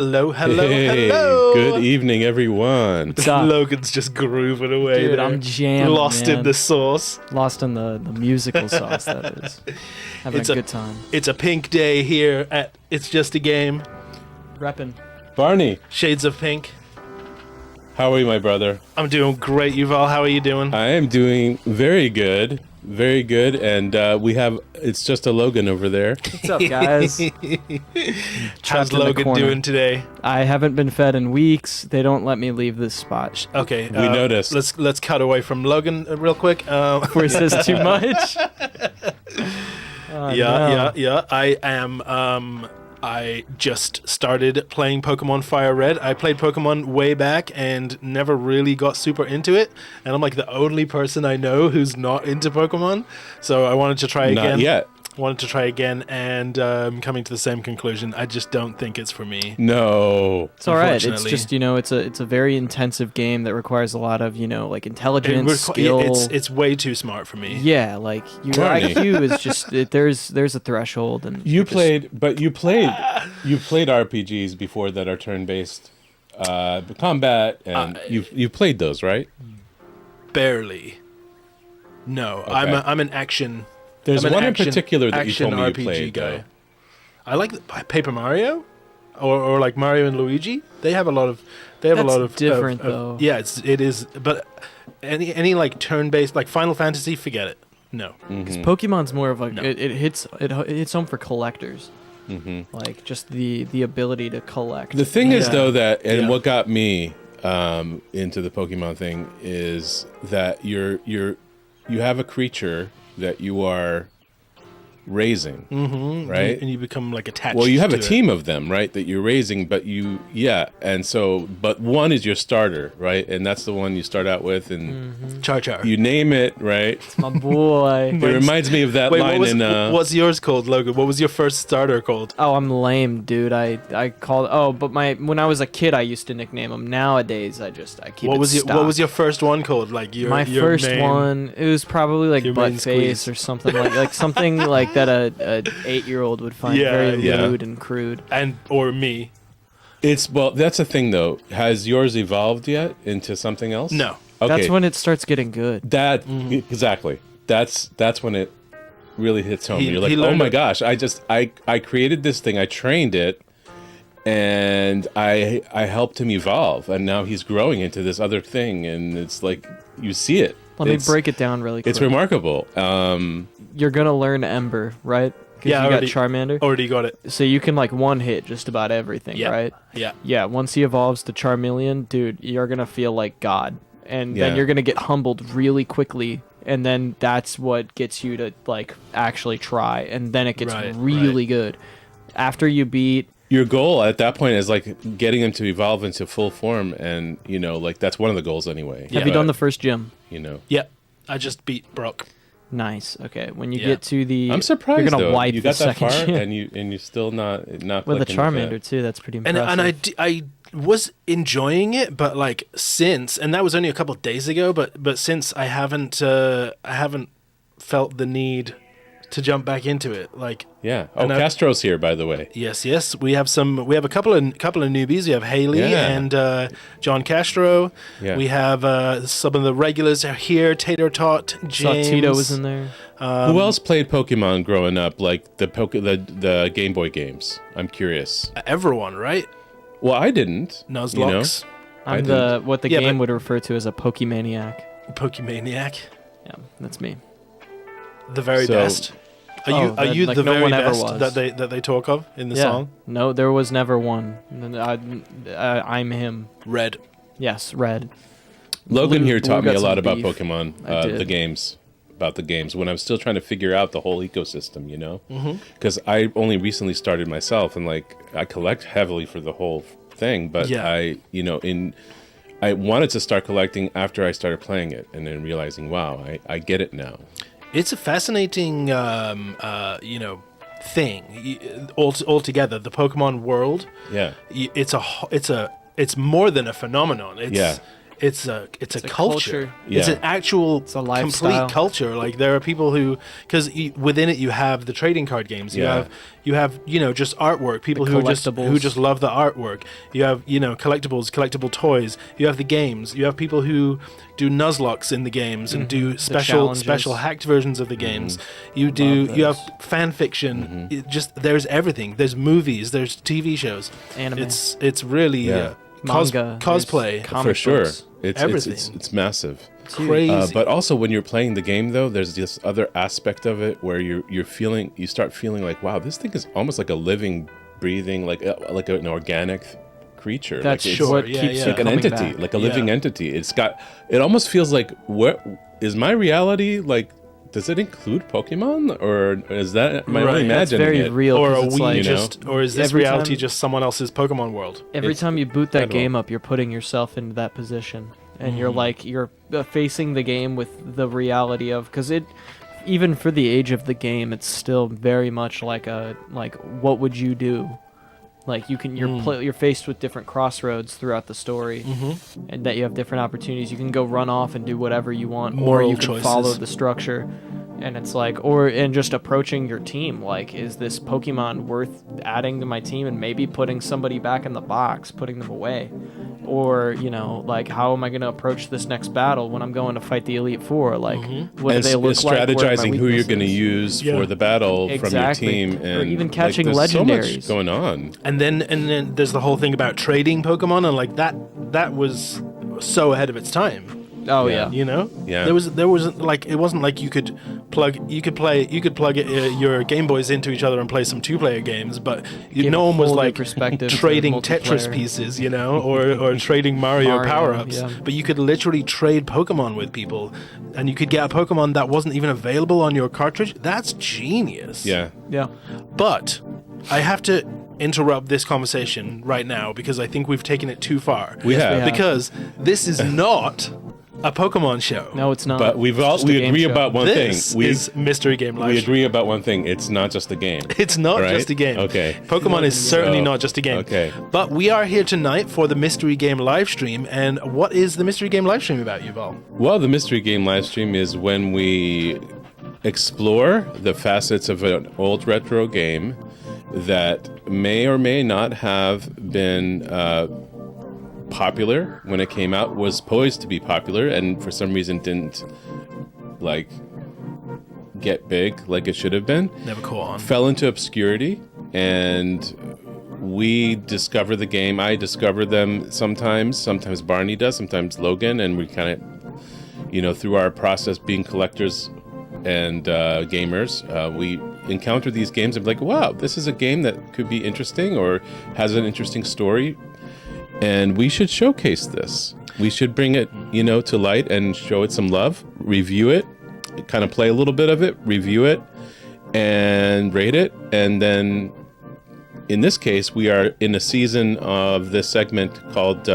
Hello, hello, Hey, hello. good evening, everyone. What's up? Logan's just grooving away. Dude, there. I'm jammed, Lost in man. the sauce. Lost in the musical sauce, that is. Having It's a a- good time. It's a pink day here at It's Just a Game. Reppin'. Barney, Shades of pink. how are you, my brother? I'm doing great, Yuval. How are you doing? I am doing very good, and we have, it's just a Logan over there. What's up, guys? How's Trapped in the Logan corner. doing today? I haven't been fed in weeks. They don't let me leave this spot. Okay, We noticed. Let's cut away from Logan real quick. Before he says too much. Oh, no. Yeah. I am. I just started playing Pokemon Fire Red. I played Pokemon way back and never really got super into it. And I'm like the only person I know who's not into Pokemon. So I wanted to try again. Not yet. Wanted to try again, and coming to the same conclusion. I just don't think it's for me. No. It's all right. It's Unfortunately. just, it's a very intensive game that requires a lot of, like intelligence, It skill. it's way too smart for me. Yeah, like your Barney. IQ is just there's a threshold, and You it just- you played RPGs before that are turn-based combat, and you've played those, right? Barely. No, Okay. I'm an action. There's I'm an one action- in particular that you action told me you RPG played, guy. though. I like Paper Mario, or like Mario and Luigi. They have a lot of. They have That's a lot of different, of- though. Yeah, it is. But any like turn-based, like Final Fantasy, forget it. No. Mhm. Pokemons more of a No. it hits home for collectors, like just the ability to collect. The thing is, Yeah. though, that and Yeah. what got me into the Pokemon thing is that you have a creature that you are raising, right? And you become like attached. Well, you have to a it. team of them, right, that you're raising, but but one is your starter, right, and that's the one you start out with, and Char Char. you name it, right? My boy. It reminds me of that Wait, line what's yours called, Logan? What was your first starter called? Oh, I'm lame, dude. I called. Oh, but when I was a kid, I used to nickname them. Nowadays, I keep What it was stock. your first one called? Like your My first name? one? It was probably like Your main butt face squeeze. or something like something like that. A 8-year-old would find Yeah, very yeah. lewd and crude. or me. Well, that's the thing, though. Has yours evolved yet into something else? No. Okay. That's when it starts getting good. That exactly. That's when it really hits home. He You're like, oh learned my it. gosh! I created this thing. I trained it, and I helped him evolve, and now he's growing into this other thing, and it's like you see it. Let me It's- break it down really quick. It's remarkable. You're gonna learn Ember, right? 'Cause Yeah, you got already- Charmander. Already got it. So you can like one hit just about everything, Yeah. right? Yeah. Yeah, once he evolves to Charmeleon, dude, you're gonna feel like God. And Yeah. then you're gonna get humbled really quickly. And then that's what gets you to like actually try. And then it gets Right, really good. After you beat Your goal at that point is like getting him to evolve into full form, and like that's one of the goals anyway. have you done the first gym? Yeah. I just beat Brock. Nice. Okay. When you Yeah. get to the I'm surprised you're gonna though. wipe you the got that second far, gym. and you still not with a clicking Charmander that. too, that's pretty And impressive. I was enjoying it, but like since, and that was only a couple of days ago, but since I haven't felt the need to jump back into it. Like Yeah. Oh, And I- Castro's here, by the way. yes, we have a couple of newbies. We have Haley Yeah. and John Castro. Yeah. We have some of the regulars are here. Tater Tot, Saw James. Tito was in there. Who else played Pokemon growing up, like the Game Boy games? I'm curious. Everyone, right? Well, I didn't. Nuzlocke, I I'm what the Yeah, game but- would refer to as a Pokemaniac. Pokemaniac, Yeah, that's me. the very So- best. Are Oh, you that- the like no very one ever best was. that they talk of in the Yeah. song? No, there was never one. I'm him. Red. Yes, Red. Logan Blue- here taught Blue me got a lot some about beef. Pokemon, I did. the games, about the games, when I'm still trying to figure out the whole ecosystem, Because I only recently started myself, and like I collect heavily for the whole thing, but Yeah. I wanted to start collecting after I started playing it, and then realizing, wow, I get it now. It's a fascinating, thing. Altogether, the Pokemon world. Yeah. It's more than a phenomenon. it's a a culture. culture. It's Yeah. an actual It's a complete lifestyle. culture. Like there are people who, because within it you have the trading card games. Yeah. You have just artwork. People The who collectibles. just love the artwork. You have collectibles, collectible toys. You have the games. You have people who do nuzlocks in the games and do challenges. special hacked versions of the games. You Love have those. fan fiction. There's everything. There's movies. There's TV shows. Anime. It's really Yeah. Manga, cosplay. there's comic For sure. books. Everything. It's massive. Crazy. But also when you're playing the game though, there's this other aspect of it where you start feeling like, wow, this thing is almost like a living, breathing, like an organic creature. That's like Sure, what yeah, keeps yeah. you like an coming entity, back. like a living Yeah. entity. It almost feels like, what is my reality? Like, does it include Pokemon, or is that am I Right, only that's That's imagining very it? real. or 'cause are it's we like, you know? just, or is this Every reality time- just someone else's Pokemon world? every It's time you boot that incredible. game up, you're putting yourself into that position, and you're facing the game with the reality of, because it, even for the age of the game, it's still very much like what would you do? Like you're faced with different crossroads throughout the story, and that you have different opportunities. You can go run off and do whatever you want, or Moral you can choices. follow the structure. And it's like, and just approaching your team, like, is this Pokemon worth adding to my team and maybe putting somebody back in the box, putting them away? Or, like, how am I going to approach this next battle when I'm going to fight the Elite Four? Like, what do And they look like? Where are my strategizing who you're going to weaknesses? use Yeah. for the battle Exactly. from your team, Or and even like, catching there's so much legendaries. going on. And then there's the whole thing about trading Pokemon, and like that was so ahead of its time. Oh, Yeah. yeah. Yeah. There wasn't like, it wasn't like you could plug your Game Boys into each other and play some 2-player games, but Give no a one was whole new like perspective to trading Tetris multiplayer. pieces, or trading Mario Mario, power-ups. yeah. But you could literally trade Pokemon with people, and you could get a Pokemon that wasn't even available on your cartridge. That's genius. Yeah. Yeah. But I have to interrupt this conversation right now because I think we've taken it too far. We have. have. Because this is not a Pokemon show. No, it's not. But we It's just a game agree show. about one This thing. We is Mystery Game Live. we agree about one thing. It's not just a game. It's not Right? just a game. Okay. Pokemon is certainly So, not just a game. okay. But we are here tonight for the Mystery Game live stream. And what is the Mystery Game live stream about, Yuval? Well, the mystery game live stream is when we explore the facets of an old retro game that may or may not have been popular when it came out, was poised to be popular, and for some reason didn't like get big like it should have been. Never caught on. Fell into obscurity, and we discover the game. I discover them sometimes Barney does, sometimes Logan, and we kind of, through our process being collectors and gamers, we encounter these games and be like, wow, this is a game that could be interesting or has an interesting story, and we should showcase this. We should bring it, to light and show it some love, review it, kind of play a little bit of it, review it, and rate it. And then in this case, we are in a season of this segment called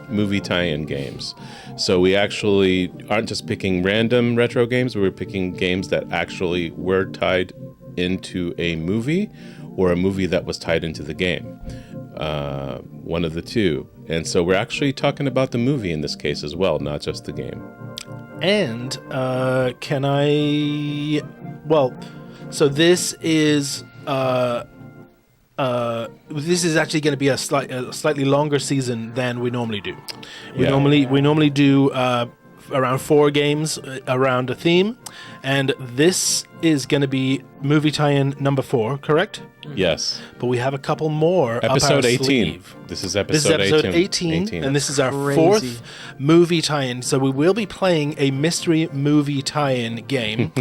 movie tie-in games. So we actually aren't just picking random retro games, we're picking games that actually were tied into a movie or a movie that was tied into the game. One of the two. And so we're actually talking about the movie in this case as well, not just the game. And can I? Well, so this is actually going to be a slightly longer season than we normally do. We Yeah. normally do around 4 games around a theme, and this is going to be movie tie-in number 4, correct? Yes. But we have a couple more up our Episode 18. sleeve. This is This is episode episode 18, and this is our Crazy. 4th movie tie-in. So we will be playing a mystery movie tie-in game.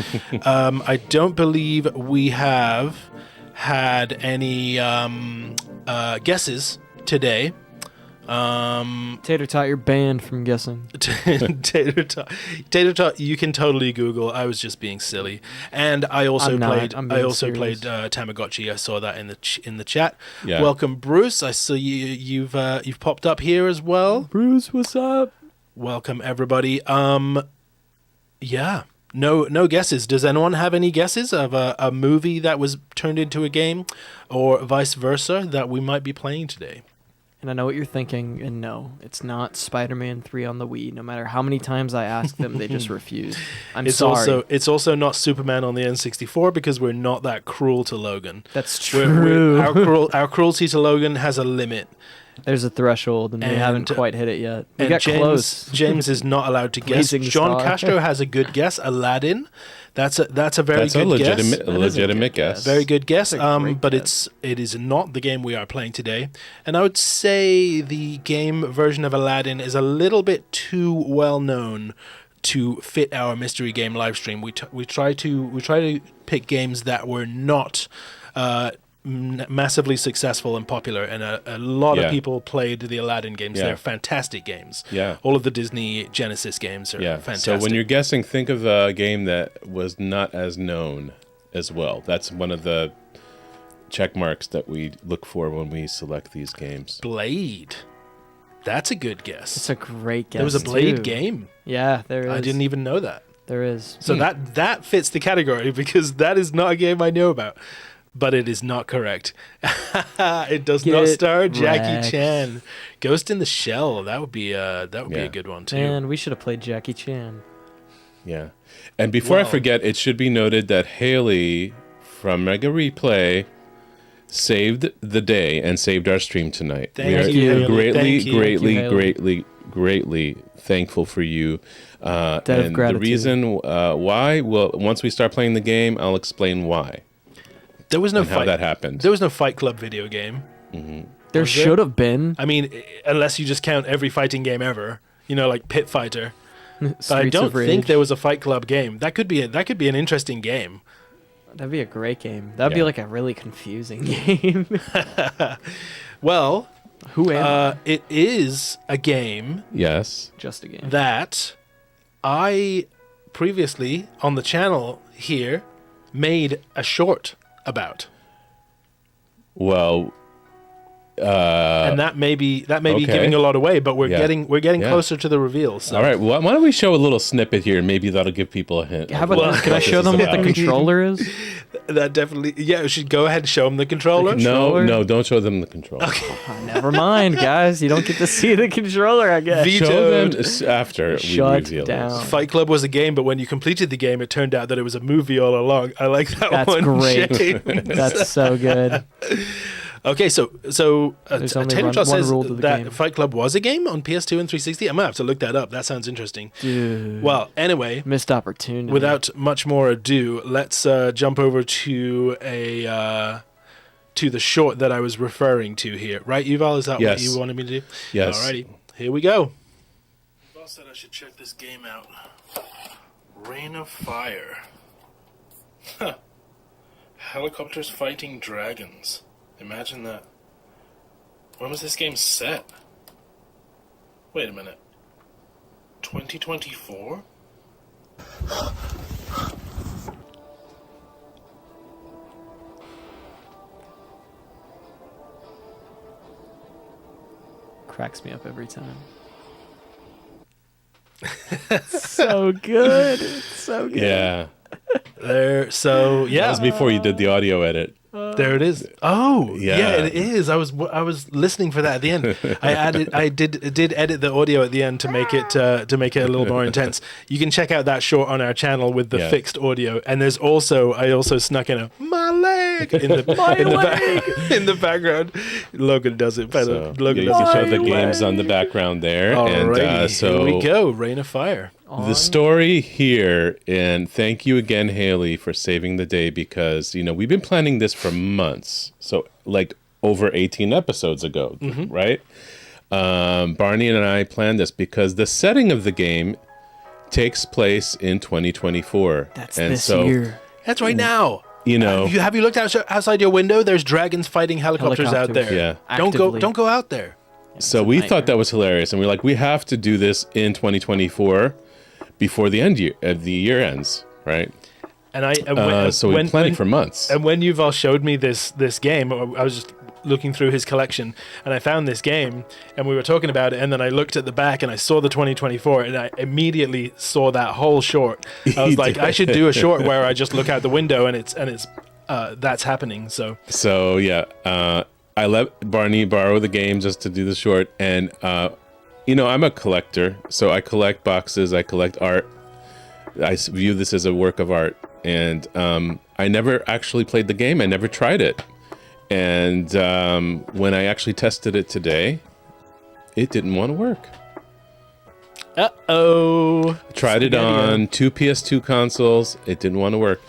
I don't believe we have had any guesses today. Tater Tot, you're banned from guessing. Tater Tot, you can totally Google. I was just being silly, and I also I'm not. played. I'm I being also serious. played Tamagotchi. I saw that in the chat. Yeah. Welcome, Bruce. I saw you've popped up here as well. Bruce, what's up? Welcome, everybody. Yeah. No guesses. Does anyone have any guesses of a movie that was turned into a game, or vice versa, that we might be playing today? And I know what you're thinking, and no, it's not Spider-Man 3 on the Wii. No matter how many times I ask them, they just refuse. It's sorry. It's also not Superman on the N64 because we're not that cruel to Logan. That's true. Our cruelty to Logan has a limit. There's a threshold, and we haven't quite hit it yet. We And got close. James is not allowed to guess. Blazing John star. Castro has a good guess. Aladdin. That's a very good guess. A legitimate guess. Very good guess. That's a great But guess. it is not the game we are playing today. And I would say the game version of Aladdin is a little bit too well known to fit our mystery game live stream. We try to pick games that were not massively successful and popular, and a lot of people played the Aladdin games. Yeah. They're fantastic games. Yeah. All of the Disney Genesis games are fantastic. So when you're guessing, think of a game that was not as known as well. That's one of the check marks that we look for when we select these games. Blade. That's a good guess. It's a great guess. There was a Blade too. game. Yeah, there is. I didn't even know that. There is. So that fits the category because that is not a game I know about. But it is not correct. It does not star Jackie wrecked. Chan. Ghost in the Shell. That would be a good one too. Man, we should have played Jackie Chan. Yeah. And before I forget, it should be noted that Haley from Mega Replay saved the day and saved our stream tonight. Thank we you, are Haley. Thank you. greatly thankful for you. Debt of and the gratitude. reason why, well, once we start playing the game, I'll explain why. There was no and how that happened. There was no Fight Club video game. There should have been. I mean, unless you just count every fighting game ever, like Pit Fighter. But I Streets don't of Rage. think there was a Fight Club game. That could be an interesting game. That'd be a great game. That'd be like a really confusing game. Well, Who am I? it is a game Yes. Just a game. that I previously on the channel here made a short about. Well, And that may be okay. giving a lot away, but we're Yeah. getting Yeah. closer to the reveal. So. all right. Why don't we show a little snippet here? Maybe that'll give people a hint. How of about what can I this show is them what the about. controller is? That definitely, we should go ahead and show them the controller. controller? No, don't show them the controller. Oh, never mind, guys. You don't get to see the controller, I guess. Show them Vetoed. after we Shut reveal down. this. Fight Club was a game, but when you completed the game, it turned out that it was a movie all along. I like that That's one. great. James. That's so good. Okay, so There's only Taylor one Trot says rule to the that game. Fight Club was a game on PS2 and 360. I'm gonna have to look that up. That sounds interesting. Dude. Well, anyway, Missed opportunity. without much more ado, let's jump over to to the short that I was referring to here. Right, Yuval? Is that what Yes. you wanted me to do? Yes. Alrighty, here we go. Boss said I should check this game out. Rain of Fire. Huh. Helicopters fighting dragons. Imagine that. When was this game set? Wait a minute. 2024? Cracks me up every time. So good. It's so good. Yeah. So That yeah, was before you did the audio edit. there it is. Oh, Yeah. yeah, it is. I was listening for that at the end. I did edit the audio at the end to make it a little more intense. You can check out that short on our channel with the Yeah. fixed audio. And there's also I also snuck in a my leg in the in the background. Logan does it better. So Logan you does can it show better. the games on the background there. Alrighty, And so here we go. Rain of Fire. the story here, and thank you again, Haley, for saving the day because, we've been planning this for months. So, like over 18 episodes ago, right? Barney and I planned this because the setting of the game takes place in 2024. That's and this so, year. That's right now. Have you looked outside your window? There's dragons fighting helicopters out Helicopters. there. Yeah. Actively. Don't go out there. So we thought that was hilarious, and we're like, we have to do this in 2024 before the year ends, right? And So we've been planning for months. And when Yuval showed me this game, I was just looking through his collection, and I found this game, and we were talking about it, and then I looked at the back, and I saw the 2024, and I immediately saw that whole short. I was like, I should do a short where I just look out the window, and it's that's happening. So So yeah, I let Barney borrow the game just to do the short, and I'm a collector, so I collect boxes, I collect art. I view this as a work of art, and I never actually played the game. I never tried it, and when I actually tested it today, it didn't want to work. Uh-oh. Tried it on 2 PS2 consoles. It didn't want to work.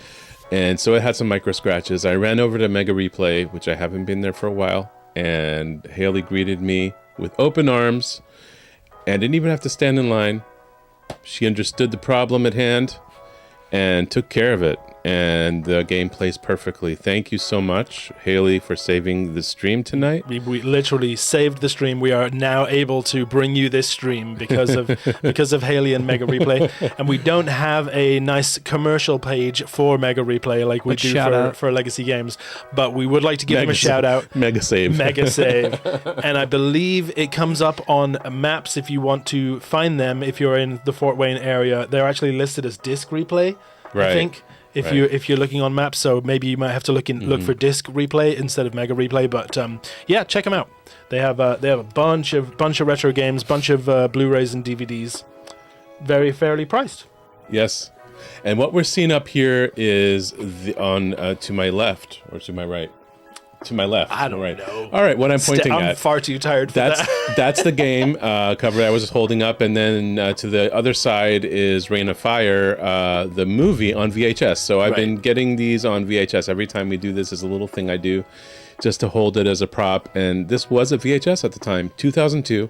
And so it had some micro scratches. I ran over to Mega Replay, which I haven't been there for a while, and Haley greeted me with open arms and didn't even have to stand in line. She understood the problem at hand and took care of it. And the game plays perfectly. Thank you so much, Haley, for saving the stream tonight. We literally saved the stream. We are now able to bring you this stream because of Haley and Mega Replay. And we don't have a nice commercial page for Mega Replay like we do for Legacy Games, but we would like to give them a shout out. Mega save. Mega save. And I believe it comes up on maps if you want to find them. If you're in the Fort Wayne area, they're actually listed as disc replay. Right. I think. If you're looking on maps, so maybe you might have to look for disc replay instead of Mega Replay. But yeah, check them out. They have a bunch of retro games, bunch of Blu-rays and DVDs, very fairly priced. Yes, and what we're seeing up here is to my left or to my right. To my left. I don't right. know. All right, what I'm pointing at. I'm far too tired for that. That's the game cover I was just holding up, and then to the other side is Reign of Fire, the movie on VHS. So I've been getting these on VHS. Every time we do this is a little thing I do just to hold it as a prop. And this was a VHS at the time, 2002.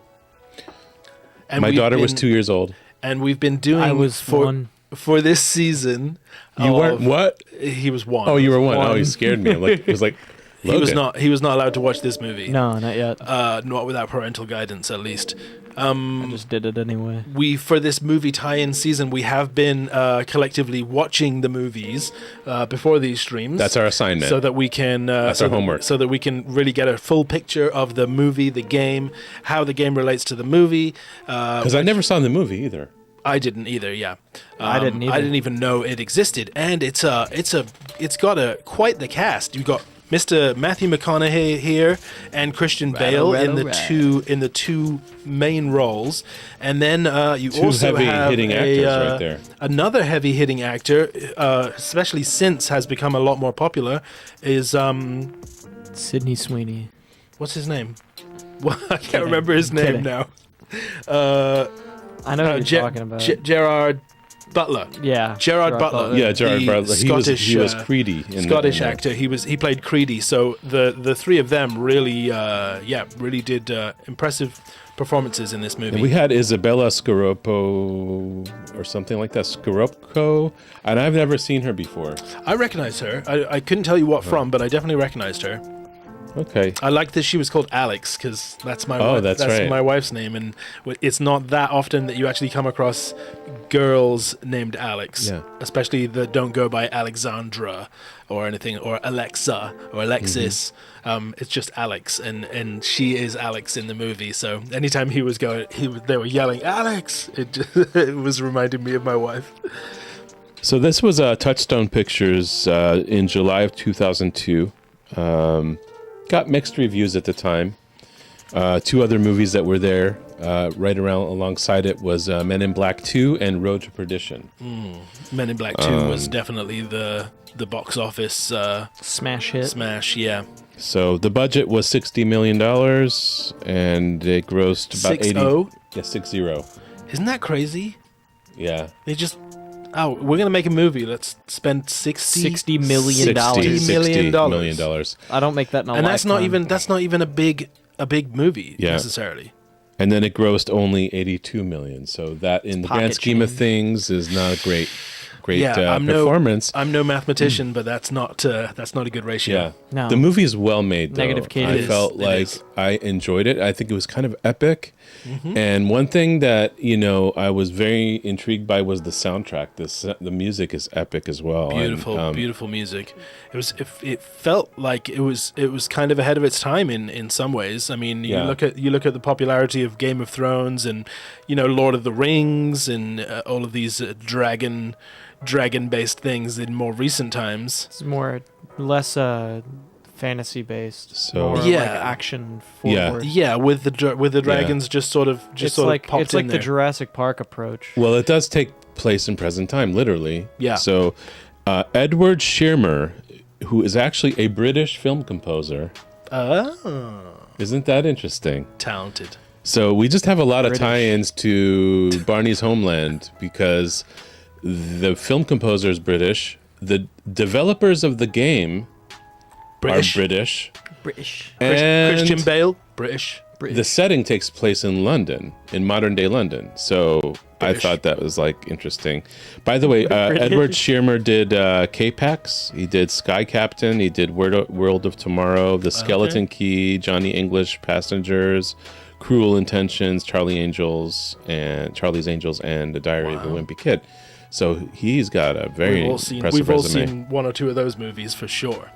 And my daughter was 2 years old. And we've been doing for this season. You weren't what? He was one. Oh, you were one. Oh, you scared me. It was like Logan. He was not allowed to watch this movie. No, not yet. Not without parental guidance, at least. I just did it anyway. For this movie tie-in season, we have been collectively watching the movies before these streams. That's our assignment. So that we can. That's our homework. So that we can really get a full picture of the movie, the game, how the game relates to the movie. Because I never saw the movie either. I didn't either. Yeah, I didn't either. I didn't even know it existed, and it's got quite the cast. You've got Mr. Matthew McConaughey here and Christian Bale in the two main roles, and then you also have hitting actors right there. Another heavy hitting actor, especially since has become a lot more popular, is Sydney Sweeney. What's his name? Well, I can't remember his name now. I know what you're talking about. Gerard Butler. Yeah. Gerard Butler. Yeah, Gerard Butler. He was Creedy. Scottish actor. He played Creedy. So the three of them really did impressive performances in this movie. And we had Isabella Scorupco or something like that. Scorupco, and I've never seen her before. I recognized her. I couldn't tell you what from, but I definitely recognized her. Okay. I like that she was called Alex because that's my my wife's name, and it's not that often that you actually come across girls named Alex, especially that don't go by Alexandra or anything, or Alexa or Alexis. It's just Alex, and she is Alex in the movie. So anytime they were yelling Alex, it was reminding me of my wife. So this was Touchstone Pictures in July of 2002. Got mixed reviews at the time. Two other movies that were there right around alongside it was Men in Black 2 and Road to Perdition. Men in Black 2 was definitely the box office smash hit. Smash, yeah. So the budget was $60 million, and it grossed about 80. Yeah, 60. Isn't that crazy? Yeah. They just... Oh, we're gonna make a movie. Let's spend $60 million. $60 million. I don't make that in a and lifetime. that's not even a big movie necessarily. And then it grossed only $82 million. So that, in the grand scheme of things, is not a great performance. I'm no mathematician, but that's not a good ratio. Yeah. No. The movie is well made, though. Negative Kate. I felt like I enjoyed it. I think it was kind of epic. Mm-hmm. And one thing that I was very intrigued by was the soundtrack. The music is epic as well. Beautiful music. It felt like it was kind of ahead of its time in some ways. I mean, you look at the popularity of Game of Thrones and Lord of the Rings and all of these dragon-based things in more recent times. It's less fantasy based, So- more Yeah. like action Yeah. forward. Yeah, with the dragons just sort of It's popped like in the there. Jurassic Park approach. Well, it does take place in present time, literally. Yeah. So, Edward Shearer, who is actually a British film composer, isn't that interesting? Talented. So we just have a lot of British. tie-ins to Barney's homeland because the film composer is British. The developers of the game British. are British. British. And Christian Bale, British. the setting takes place in London, in modern day London. So I British. thought that was like interesting. By the way, Edward Shearer did K-Pax. He did Sky Captain. He did World of Tomorrow, The Skeleton Key, Johnny English, Passengers, Cruel Intentions, Charlie's Angels, and The Diary of the Wimpy Kid. So he's got a very impressive We've all resume. seen one or two of those movies for sure.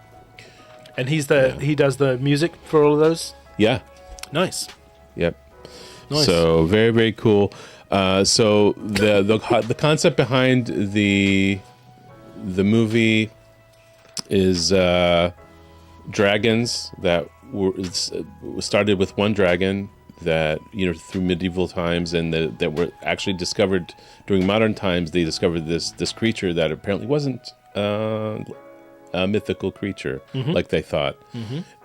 And he does the music for all of those. Yeah. Nice. Yep. Nice. So very, very cool. So the concept behind the movie is dragons that started with one dragon that through medieval times and that were actually discovered during modern times. They discovered this creature that apparently wasn't a mythical creature like they thought.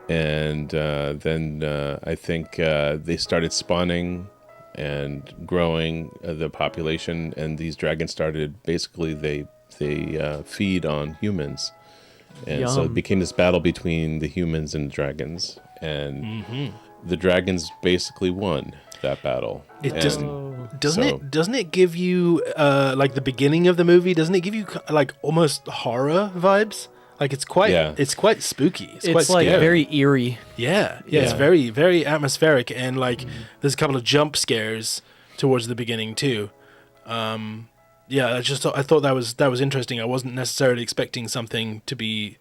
And then I think they started spawning and growing the population, and these dragons started basically they feed on humans, and so it Yum. became this battle between the humans and the dragons, and the dragons basically won that battle. It And doesn't it give you like the beginning of the movie? Doesn't it give you like almost horror vibes? Like it's quite spooky. It's quite like scary. very eerie. Yeah, it's Yeah. very, very atmospheric, and like there's a couple of jump scares towards the beginning too. I thought that was interesting. I wasn't necessarily expecting something to be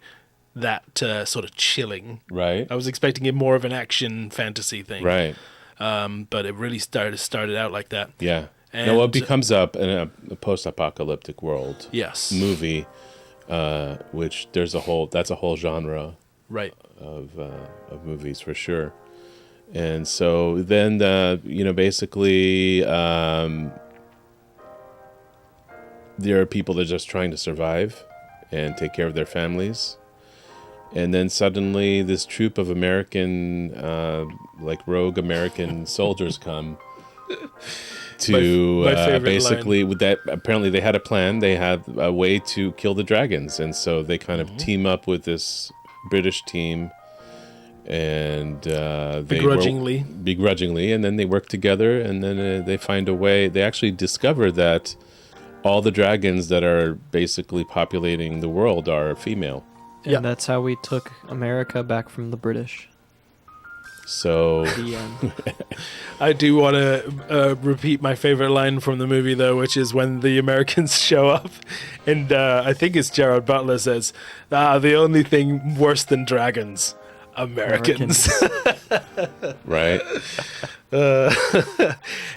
that sort of chilling. right, I was expecting it more of an action fantasy thing. right, But it really started out like that. yeah. And Now, what becomes up in a post-apocalyptic world Yes. movie, which that's a whole genre Right. of movies for sure. And so then basically there are people that are just trying to survive and take care of their families, and then suddenly this troop of American rogue American soldiers come to My favorite basically with that. Apparently they had a plan. They had a way to kill the dragons, and so they kind of team up with this British team, and begrudgingly, and then they work together, and then they find a way. They actually discover that all the dragons that are basically populating the world are female. And Yeah. that's how we took America back from the British. So The end. I do want to repeat my favorite line from the movie, though, which is when the Americans show up, and I think it's Gerard Butler says, the only thing worse than dragons, Americans. right,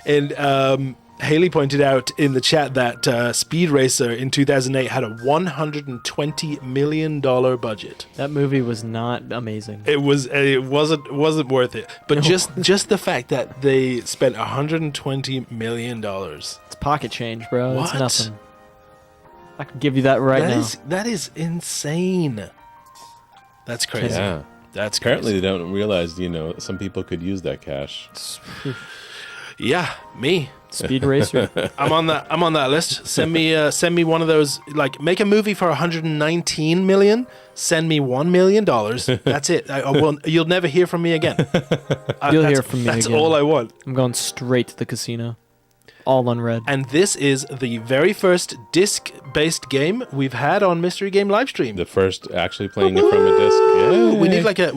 And Haley pointed out in the chat that Speed Racer in 2008 had a $120 million budget. That movie was not amazing. It wasn't worth it. But just the fact that they spent $120 million. It's pocket change, bro. What? It's nothing. I can give you that right now. That is insane. That's crazy. yeah. That's Apparently crazy. they don't realize some people could use that cash. Yeah, me. Speed Racer. I'm on that list. Send me one of those. Like, make a movie for 119 million. Send me $1 million. That's it. You'll never hear from me again. You'll hear from me That's again. all I want. I'm going straight to the casino. All unread. And this is the very first disc-based game we've had on Mystery Game Livestream. The first actually playing it from a disc. Ooh, we Yeah.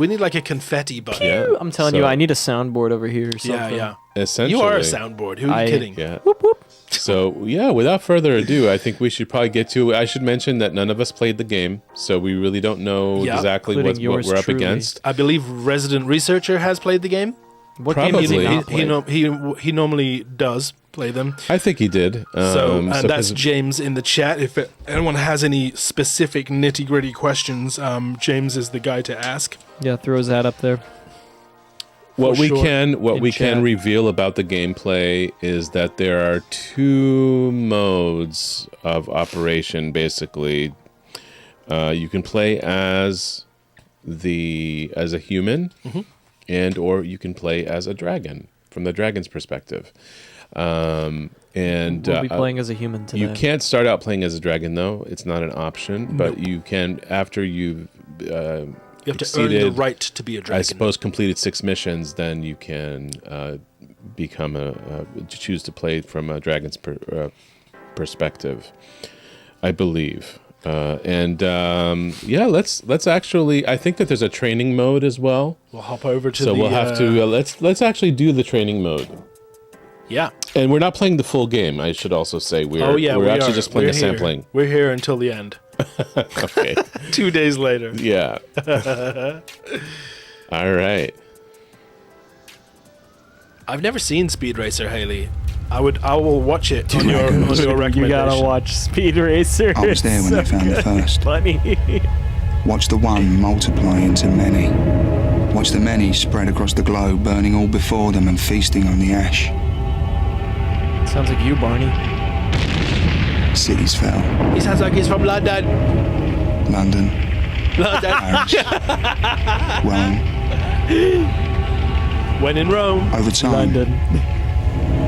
need like a confetti button. Yeah. I'm telling you, I need a soundboard over here or something. Yeah. Essentially. You are a soundboard. Who are you kidding? Yeah. Whoop, whoop. So, yeah, without further ado, I think we should probably get to. I should mention that none of us played the game, so we really don't know Yeah, exactly including what yours we're up truly. against. I believe Resident Researcher has played the game. What Probably. game has he He- not played? He normally does play them. I think he did. So that's 'cause- James in the chat. If anyone has any specific nitty gritty questions, James is the guy to ask. Yeah, throws that up there. What For we sure. can In chat. reveal about the gameplay is that there are 2 modes of operation. Basically, you can play as a human, and or you can play as a dragon from the dragon's perspective. And We'll be playing as a human today. you can't start out playing as a dragon, though. It's not an option, but you can after you've You have to earn the right to be a dragon. I suppose completed 6 missions, then you can become choose to play from a dragon's perspective, I believe. Let's actually. I think that there's a training mode as well. We'll hop over to So we'll have to let's actually do the training mode. Yeah. And we're not playing the full game. I should also say we're actually just playing a sampling. We're here until the end. Okay. 2 days later. Yeah. All right. I've never seen Speed Racer, Haley. I will watch it on your recommendation. You gotta watch Speed Racer. I was there when they found the first. Funny. Watch the one multiply into many. Watch the many spread across the globe, burning all before them and feasting on the ash. Sounds like you, Barney. Cities fell. He sounds like he's from London. London, London. Paris, Rome. When in Rome. Over time, London.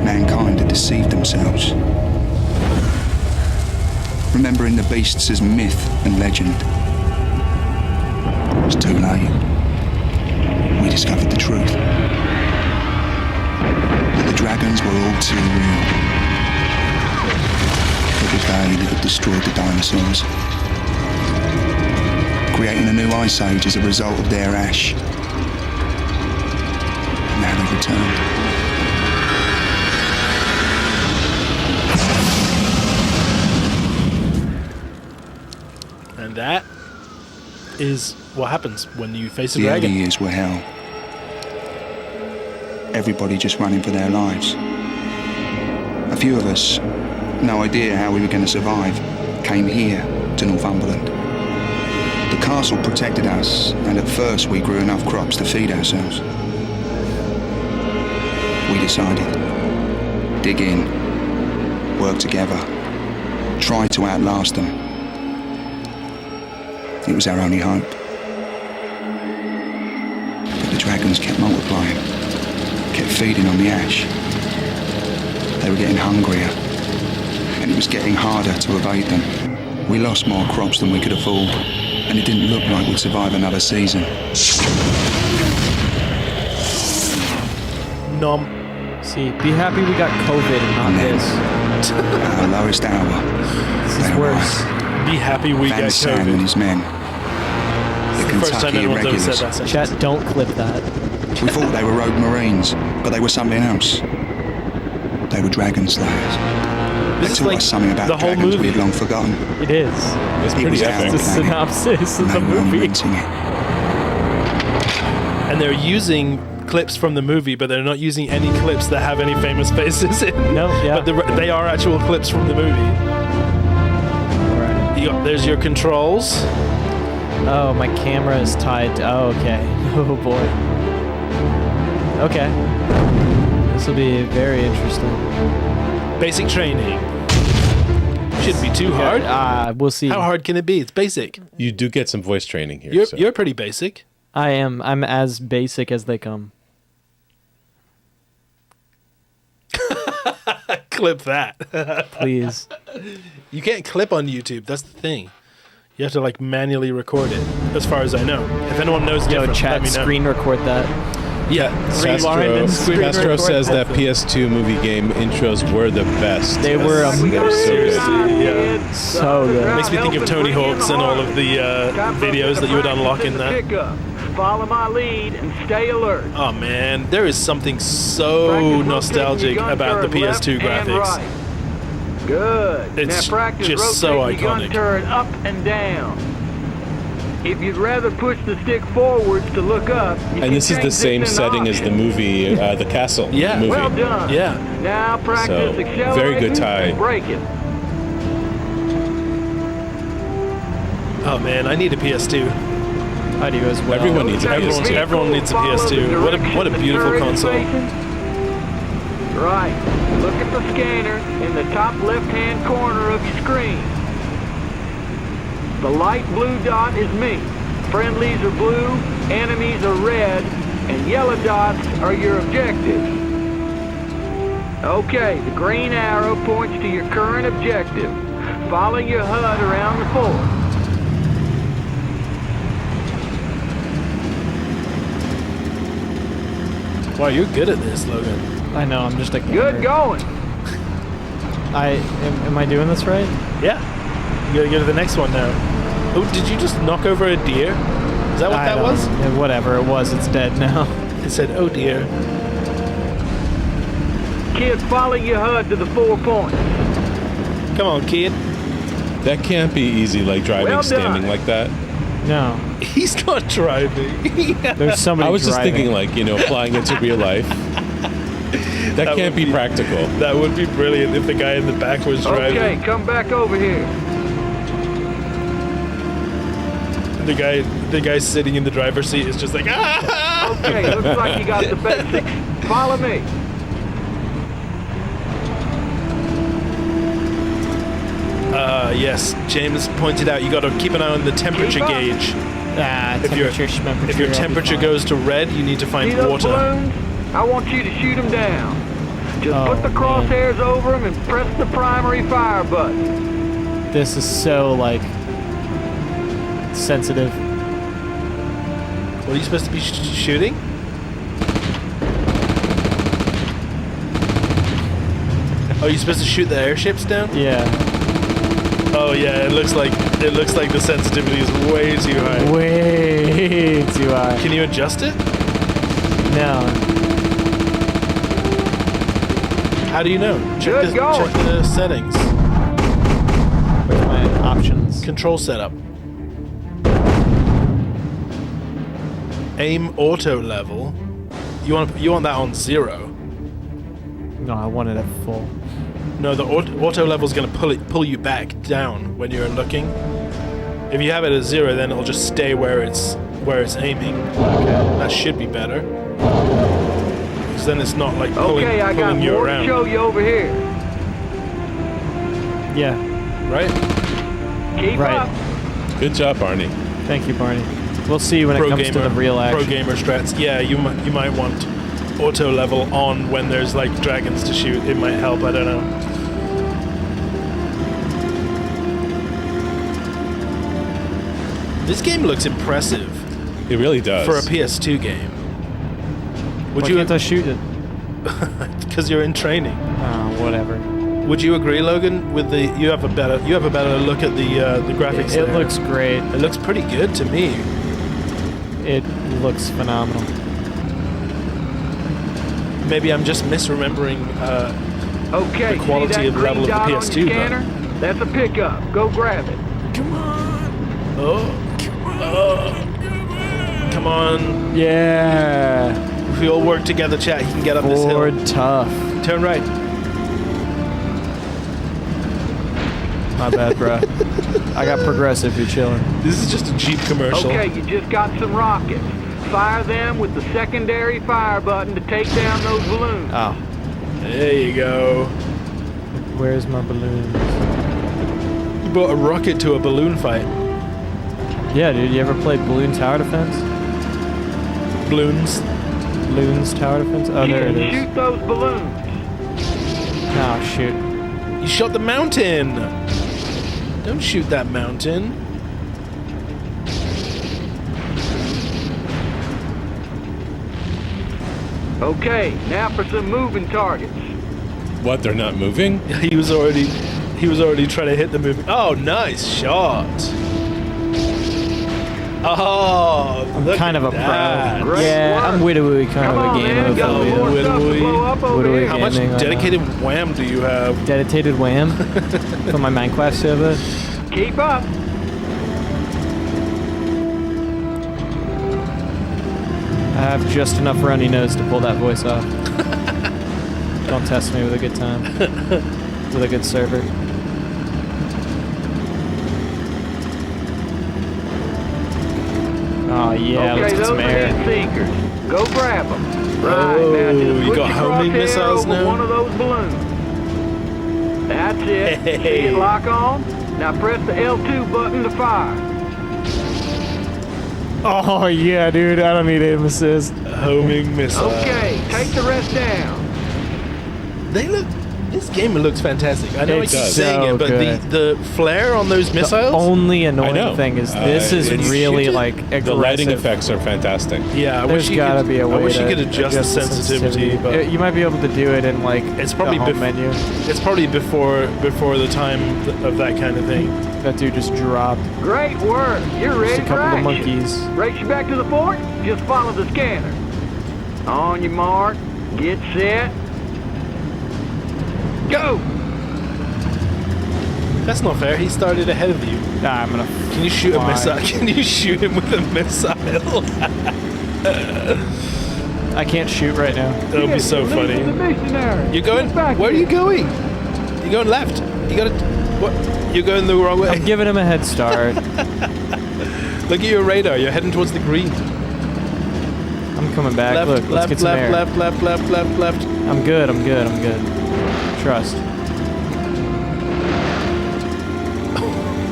mankind had deceived themselves. Remembering the beasts as myth and legend. It was too late. We discovered the truth. That the dragons were all too real. It was they that had destroyed the dinosaurs. Creating a new ice age as a result of their ash. And now they've returned. And that is what happens when you face a The early dragon. years were hell. Everybody just running for their lives. A few of us, no idea how we were going to survive, came here to Northumberland. The castle protected us, and at first we grew enough crops to feed ourselves. We decided, dig in, work together, try to outlast them. It was our only hope. But the dragons kept multiplying, kept feeding on the ash. They were getting hungrier, and it was getting harder to evade them. We lost more crops than we could afford, and it didn't look like we'd survive another season. Nom. See, be happy we got COVID and not And then, this. at our lowest hour, This they is worse. arrived. Be happy we Van get Sam and COVID. his men. The First time Kentucky anyone's ever said irregulars. that sentence. Chat, don't clip that. We thought they were rogue marines, but they were something else. They were dragon slayers. They This is taught like us something about the whole dragons we movie. had long forgotten. It is. It's It pretty was our epic. The planet, synopsis of and the they were movie. inventing it. And they're using clips from the movie, but they're not using any clips that have any famous faces in. No, yeah. But they are actual clips from the movie. There's your controls. Oh, my camera is tied to... Oh, okay. Oh, boy. Okay. This will be very interesting. Basic training. Shouldn't be too hard. We'll see. How hard can it be? It's basic. You do get some voice training here. You're pretty basic. I'm as basic as they come. Clip that. Please. You can't clip on YouTube. That's the thing. You have to like manually record it, as far as I know. If anyone knows Yo, different, chat, let me know. screen record that. Yeah, Rewind and screen Castro record. says that PS2 movie game intros were the best. They were Yes. amazing. They were so good. seriously, yeah. So good. Makes me think of Tony Hawk's and all of the videos that you would unlock in that. Follow my lead and stay alert. Oh man, there is something so nostalgic about the PS2 graphics. Good. It's now practice just so rotating your gun iconic. turret up and down. If you'd rather push the stick forwards to look up, you And can this is the change same this in setting as the options. movie, The Castle Yeah. movie. Well done. Yeah. Now practice So, accelerating very good tie. and braking. Oh man, I need a PS2. I do as well. Everyone needs a PS2. Everyone needs a PS2. What a beautiful console. Right. Look at the scanner in the top left-hand corner of your screen. The light blue dot is me. Friendlies are blue, enemies are red, and yellow dots are your objectives. Okay, the green arrow points to your current objective. Follow your HUD around the floor. Wow, you're good at this, Logan. I know, I'm just a Good going. Am I doing this right? Yeah. You gotta go to the next one now. Oh, did you just knock over a deer? Is that what I that don't- was? yeah, whatever it was, it's dead now. It said, oh dear. Kid, follow your HUD to the 4 points. Come on, kid. That can't be easy, like driving Well standing done. like that. No, He's not driving. there's somebody I was just driving. thinking, like, you know, applying it to real life. That That can't would be be- practical. That would be brilliant if the guy in the back was driving. Okay, come back over here. The guy sitting in the driver's seat is just like, ah! Okay, looks like you got the basics. Follow me. Yes, James pointed out you got to keep an eye on the temperature Keep up. gauge. If If your temperature goes to red, you need to See find those water. balloons? I want you to shoot them down. Just Oh, put the man. crosshairs over them and press the primary fire button. This is so, like, sensitive. What are you supposed to be shooting? Oh, you're supposed to shoot the airships down? Yeah. Oh yeah, it looks like the sensitivity is way too high. Way too high. Can you adjust it? No. How do you know? Good going. Check the settings. Where's my options? Control setup. Aim auto level. You want that on 0. No, I want it at full. No, the auto level is going to pull you back down when you're looking. If you have it at 0, then it'll just stay where it's aiming. That should be better. Because then it's not like pulling Okay, I got you more around, to show you over here. Yeah. right? Keep Right. up. Good job, Barney. Thank you, Barney. We'll see when it comes to the real Pro action. gamer strats. Yeah, you might want auto level on when there's like dragons to shoot. It might help. I don't know. This game looks impressive It really does. for a PS2 game. Would Why you? can't I shoot it? Because you're in training. Oh, whatever. Would you agree, Logan? With the you have a better look at the graphics. It there. looks great. It looks pretty good to me. It looks phenomenal. Maybe I'm just misremembering. Okay, The quality see that of the level green of the dot on your PS2, scanner? That's a pickup. Go grab it. Come on. Yeah. If we all work together, chat, he can get up this hill. Ford tough. Turn right. My bad, bro. I got progressive. You're chilling. This is just a Jeep commercial. Okay, you just got some rockets. Fire them with the secondary fire button to take down those balloons. Oh. There you go. Where's my balloons? You brought a rocket to a balloon fight. Yeah, dude. You ever played Balloon Tower Defense? Balloons. Balloons Tower Defense? Oh, You there it can is. shoot those balloons. Oh, shoot. You shot the mountain. Don't shoot that mountain. Okay, now for some moving targets. What? They're not moving? He was already trying to hit the movie. Oh, nice shot. Oh, I'm look kind of at a that. pro. Great Yeah, work. I'm widowy kind Come of a on, gamer. man. Got Oh, some yeah. more stuff to Widowy. blow up over Widowy. here. How much Gaming, I know. dedicated wham do you have? Dedicated wham for my Minecraft server. Keep up. I have just enough runny nose to pull that voice off. Don't test me with a good time. With a good server. Oh, Oh yeah, Okay, let's get those some are air. heat seekers. Go grab them. Right, Oh, now just you put got your homing crosshair missiles over now? one of those balloons. That's it. See Hey. it lock on? Now press the L2 button to fire. Oh yeah, dude. I don't need aim assist. Homing missiles. Okay, take the rest down. They look. This game looks fantastic. I know It's I keep so saying it, but good. the flare on those missiles. The only I annoying know. thing is this is it's- really shoot it. like aggressive. The lighting effects are fantastic. Yeah, I There's wish you gotta could, be a way I wish to you could adjust the sensitivity, but you might be able to do it in like It's probably the home menu. it's probably before the time of that kind of thing. That dude just dropped. Great work. You're Just ready a for couple of action. monkeys. Race you back to the fort? Just follow the scanner. On your mark, get set, go! That's not fair. He started ahead of you. Nah, I'm gonna. Can you shoot a fly. missile? Can you shoot him with a missile? I can't shoot right now. That would be so The funny. missionary. You're going. Get back Where are here. you going? You're going left. You gotta. What? You're going the wrong way. I'm giving him a head start. Look at your radar. You're heading towards the green. I'm coming back. Left, Look, let's left, get some air. left, left, left, left, left, left. I'm good. I'm good. I'm good. Trust.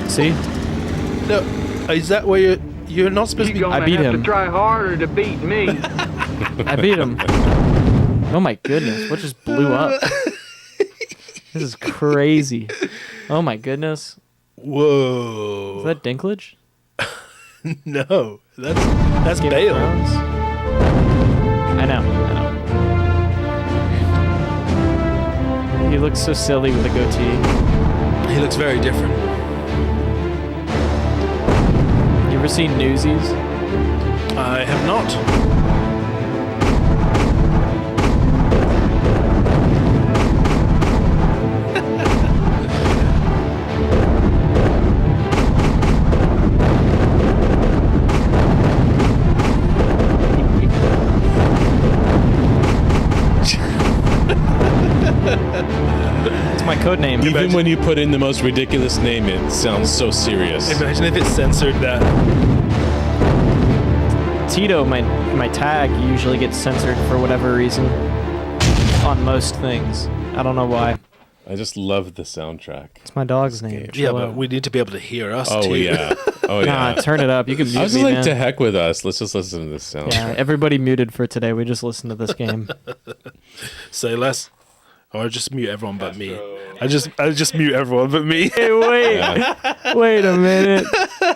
See? No, is that where you're not supposed to be? You're gonna I beat have him. to try harder to beat me. I beat him. Oh my goodness! What just blew up? This is crazy. Oh my goodness! Whoa. Is that Dinklage? No, that's Game of Bale. Thrones? I know. He looks so silly with a goatee. He looks very different. You ever seen Newsies? I have not. It's my code name. Even when you put in the most ridiculous name, it sounds so serious. Imagine if it censored that. Tito, my tag usually gets censored for whatever reason on most things. I don't know why. I just love the soundtrack. It's my dog's name. Yeah, Chill but out. we need to be able to hear us Oh too. yeah. Oh Nah, yeah. turn it up. You can I mute was me, like, man. to heck with us. Let's just listen to this sound. Yeah, everybody muted for today. We just listened to this game. Say less. Or just mute everyone but me. I just mute everyone but me. Hey, wait. Yeah. Wait a minute.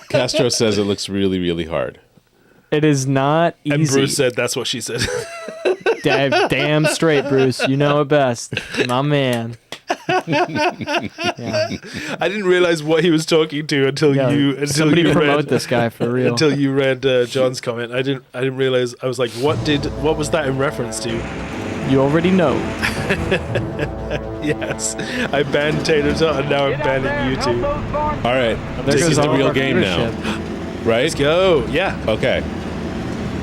Castro says it looks really, really hard. It is not easy. And Bruce said that's what she said. Damn straight, Bruce. You know it best. My man. Yeah. I didn't realize what he was talking to until Yeah, you somebody you promote read, this guy for real. until you read John's comment. I didn't realize. I was like, what was that in reference to? You already know. Yes, I banned Tater Tot and now I'm Get out there banning you and help two. those farmers. All right. There This goes is the all real our game now, viewership. right? Let's go. Yeah. Okay.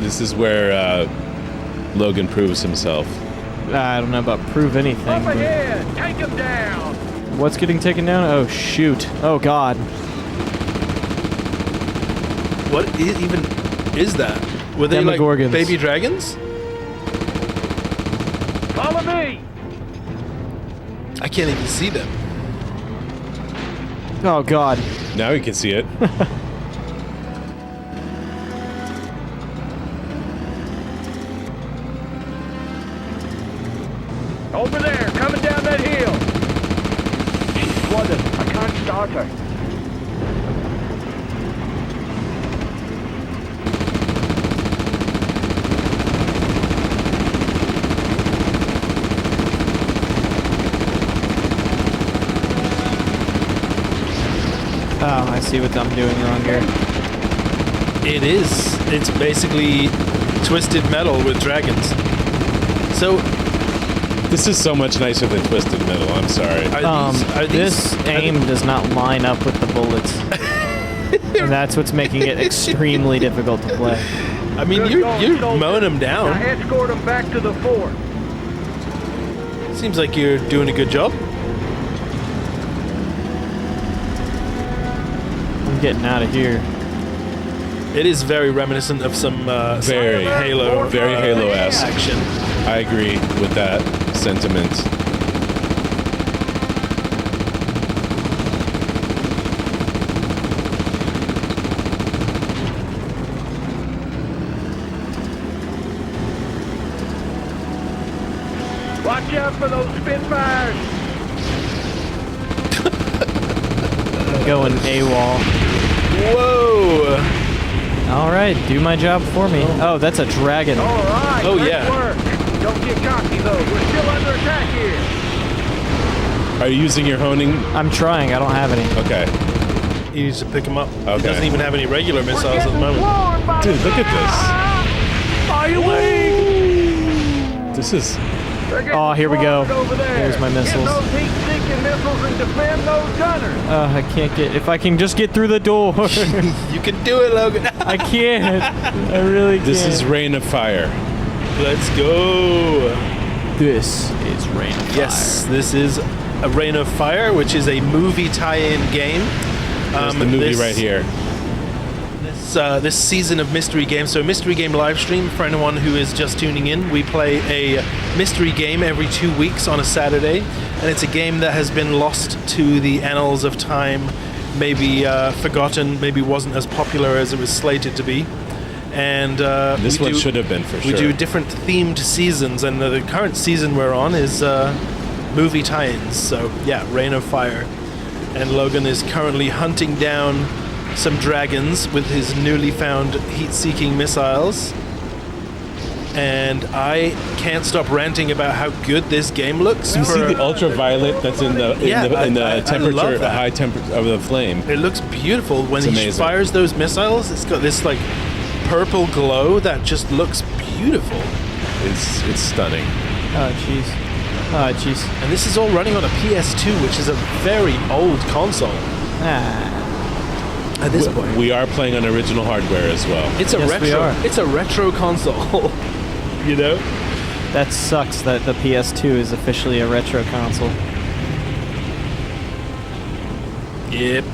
This is where Logan proves himself. I don't know about prove anything. Up but ahead, take them down. what's getting taken down? Oh, shoot. Oh, God. What even is that? Were they like Demogorgons. baby dragons? Follow me. I can't even see them. Oh, God. Now you can see it. Over there, coming down that hill. She's flooded. I can't start her. Oh, I see what I'm doing wrong here. It is. It's basically twisted metal with dragons. So This is so much nicer than Twisted Metal. I'm sorry. This aim does not line up with the bullets. And that's what's making it extremely difficult to play. I mean, Good you're going, soldier. mowing them Now down. escort them back to the fort. Seems like you're doing a good job. I'm getting out of here. It is very reminiscent of some Very Halo, very Halo-esque. action. I agree with that sentiment. Watch out for those Spitfires. I'm going AWOL. Whoa! All right, do my job for me. Oh, that's a dragon. All right. Oh, great yeah. work. Don't get cocky though. We're still under attack here. Are you using your honing? I'm trying. I don't have any. Okay. He needs to pick him up. He Okay. doesn't even have any regular missiles at the moment. Dude, look at this. This is... Oh, here we go. Over there. There's my missiles. Get those heat-seeking missiles and defend those gunners. I can't get. If I can just get through the door. You can do it, Logan. I can't. I really can't. This is Rain of Fire. Let's go. This is Rain of Fire. Yes, this is a Rain of Fire, which is a movie tie-in game. There's the movie right here. This season of Mystery Game. So Mystery Game live stream, for anyone who is just tuning in, we play a mystery game every 2 weeks on a Saturday, and it's a game that has been lost to the annals of time, maybe forgotten, maybe wasn't as popular as it was slated to be. And This one should have been for sure. we do different themed seasons, and the current season we're on is movie tie-ins. So yeah, Rain of Fire. And Logan is currently hunting down some dragons with his newly found heat-seeking missiles. And I can't stop ranting about how good this game looks. You see the ultraviolet that's in the I temperature, love the that. high temperature of the flame. It looks beautiful when he amazing. fires those missiles. It's got this like purple glow that just looks beautiful. It's stunning. Oh jeez. Oh jeez. And this is all running on a PS2, which is a very old console Ah. at this point. We are playing on original hardware as well. It's a Yes, we retro. are. It's a retro console. You know? That sucks that the PS2 is officially a retro console. Yep.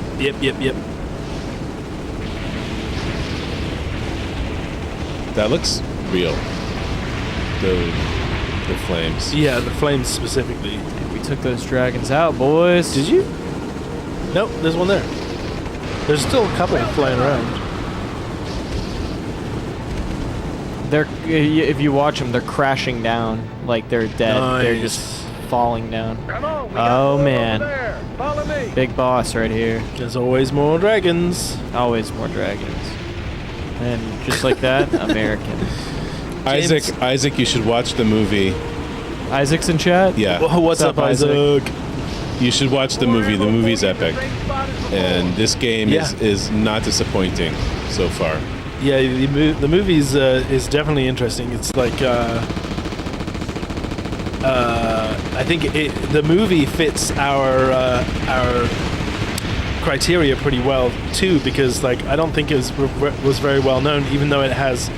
That looks real. The flames. Yeah, the flames specifically. We took those dragons out, boys. Did you? Nope, there's one there. There's still a couple flying around. They're if you watch them, they're crashing down like they're dead. They're Nice. just falling down. Come on. We Oh, got more man. over there. Follow me. Big boss right here. There's always more dragons. Always more dragons. And just like that, American. Isaac, you should watch the movie. Isaac's in chat? Yeah. Whoa, what's up, Isaac? You should watch the movie. The movie's epic. And this game Yeah. is not disappointing so far. Yeah, the movie's is definitely interesting. It's like I think the movie fits our criteria pretty well too, because like I don't think it was very well known, even though it has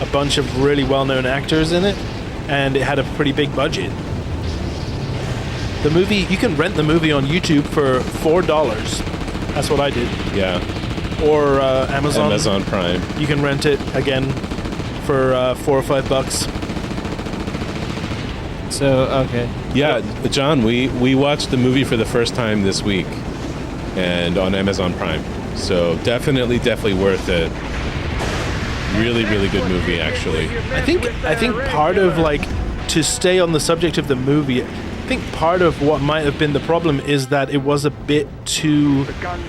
a bunch of really well-known actors in it, and it had a pretty big budget. The movie, you can rent the movie on YouTube for $4. That's what I did. Yeah. Or Amazon. Amazon Prime. You can rent it again for $4 or $5. So, okay. Yeah, John, we watched the movie for the first time this week, and on Amazon Prime. So definitely worth it. Really good movie, actually. I think part of like, to stay on the subject of the movie, I think part of what might have been the problem is that it was a bit too adult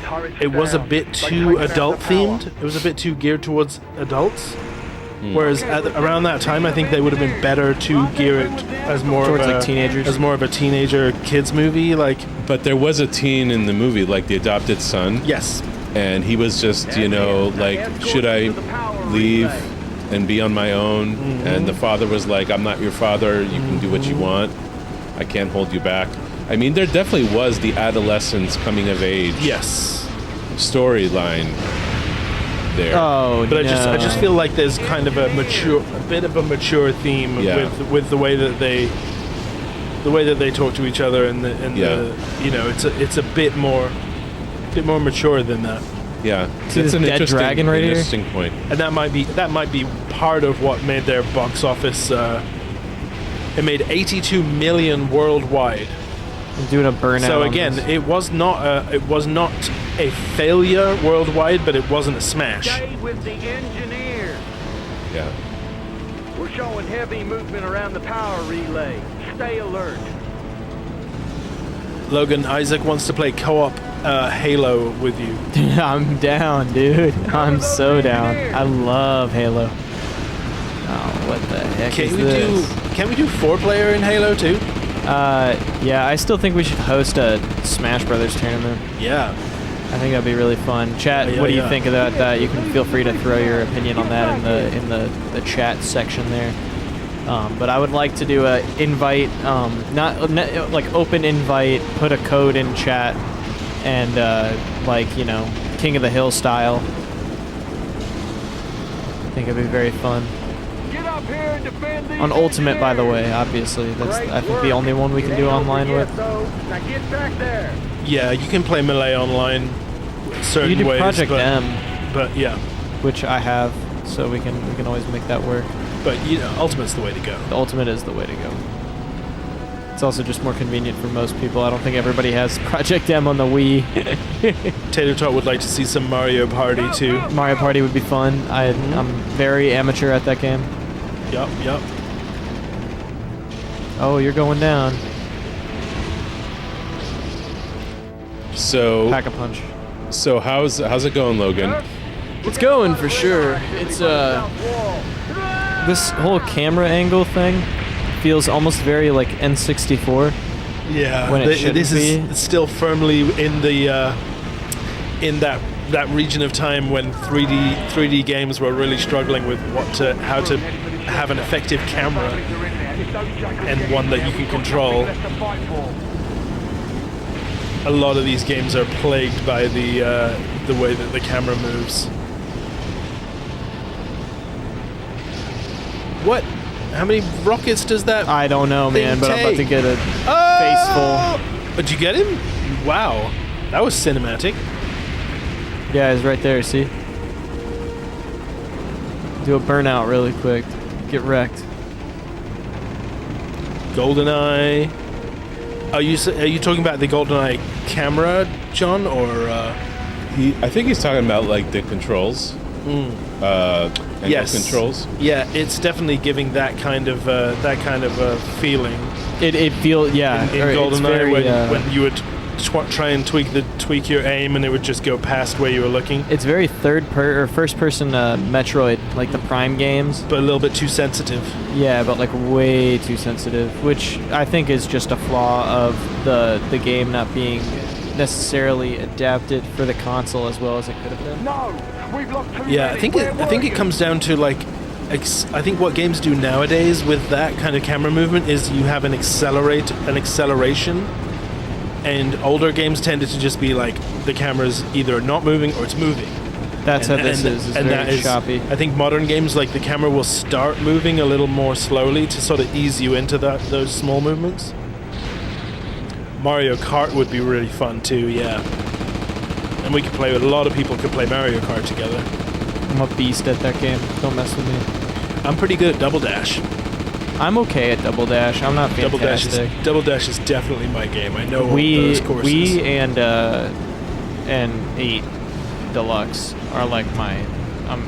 themed. It was a bit too geared towards adults. Whereas around that time, I think they would have been better to gear it as more Towards, of a, like, teenagers? as more of a teenager kids movie. Like, But there was a teen in the movie, like the adopted son, yes, and he was just, like, should I leave and be on my own? And the father was like, I'm not your father. You can do what you want. I can't hold you back. I mean, there definitely was the adolescence coming of age yes. storyline there. Oh, But no. I just feel like there's kind of a bit of a mature theme Yeah. with the way that they talk to each other, and Yeah. it's a bit more mature than that. Yeah, See this dead dragon right here? interesting point. And that might be part of what made their box office. It made 82 million worldwide. I'm doing a burnout. So on again, this. it was not a failure worldwide, but it wasn't a smash. Stay with the engineer. Yeah. We're showing heavy movement around the power relay. Stay alert. Logan, Isaac wants to play co-op Halo with you. I'm down, dude. I'm so down. I love Halo. Oh, what the heck is this? Can we do 4-player in Halo too? Yeah, I still think we should host a Smash Brothers tournament. Yeah. I think that'd be really fun. Chat, Yeah, what do you yeah. think of that? You can feel free to throw your opinion on that in the chat section there. But I would like to do a invite, not like open invite, put a code in chat, and like, you know, King of the Hill style. I think it'd be very fun. Get up here and defend these On Ultimate, by the engineers. way, obviously. That's Great I think work. the only one we can do Ain't online over with. yet, though. Now get back there. Yeah, you can play Melee online certain You do ways. Project but, M, but yeah. which I have, so we can always make that work. But you know, Ultimate's the way to go. The Ultimate is the way to go. It's also just more convenient for most people. I don't think everybody has Project M on the Wii. Tater Tot would like to see some Mario Party too. Mario Party would be fun. I'm very amateur at that game. Yup. Oh, you're going down. So Pack a punch. so how's it going, Logan? It's going for sure. It's this whole camera angle thing feels almost very like N64. Yeah, When it shouldn't this be. is still firmly in the in that region of time when 3D games were really struggling with how to have an effective camera and one that you can control. A lot of these games are plagued by the way that the camera moves. What? How many rockets does that? I don't know, man, thing but I'm about to take? get a Oh! Did you get him? Wow, that was cinematic. face full. Yeah, he's right there, see? Do a burnout really quick. Get wrecked. GoldenEye. Are you talking about the GoldenEye camera, John, or? I think he's talking about like the controls. Angle Yes. controls. Yeah, it's definitely giving that kind of feeling It feels, yeah. in or it's GoldenEye very, when you would try and tweak your aim and it would just go past where you were looking, it's very first person Metroid, like the Prime games. but a little bit too sensitive. Yeah, but like way too sensitive, which I think is just a flaw of the game not being necessarily adapted for the console as well as it could have been. No, we've lost too Yeah, many. I think it comes down to like, I think what games do nowadays with that kind of camera movement is you have an acceleration, and older games tended to just be like the camera's either not moving or it's moving. That's how this is. It's very choppy. I think modern games, like the camera will start moving a little more slowly to sort of ease you into those small movements. Mario Kart would be really fun too, yeah. And we could play with a lot of people could play Mario Kart together. I'm a beast at that game. Don't mess with me. I'm pretty good at Double Dash. I'm okay at Double Dash. I'm not fantastic. Double Dash is definitely my game. I know all those courses. We and 8 Deluxe are like my. I'm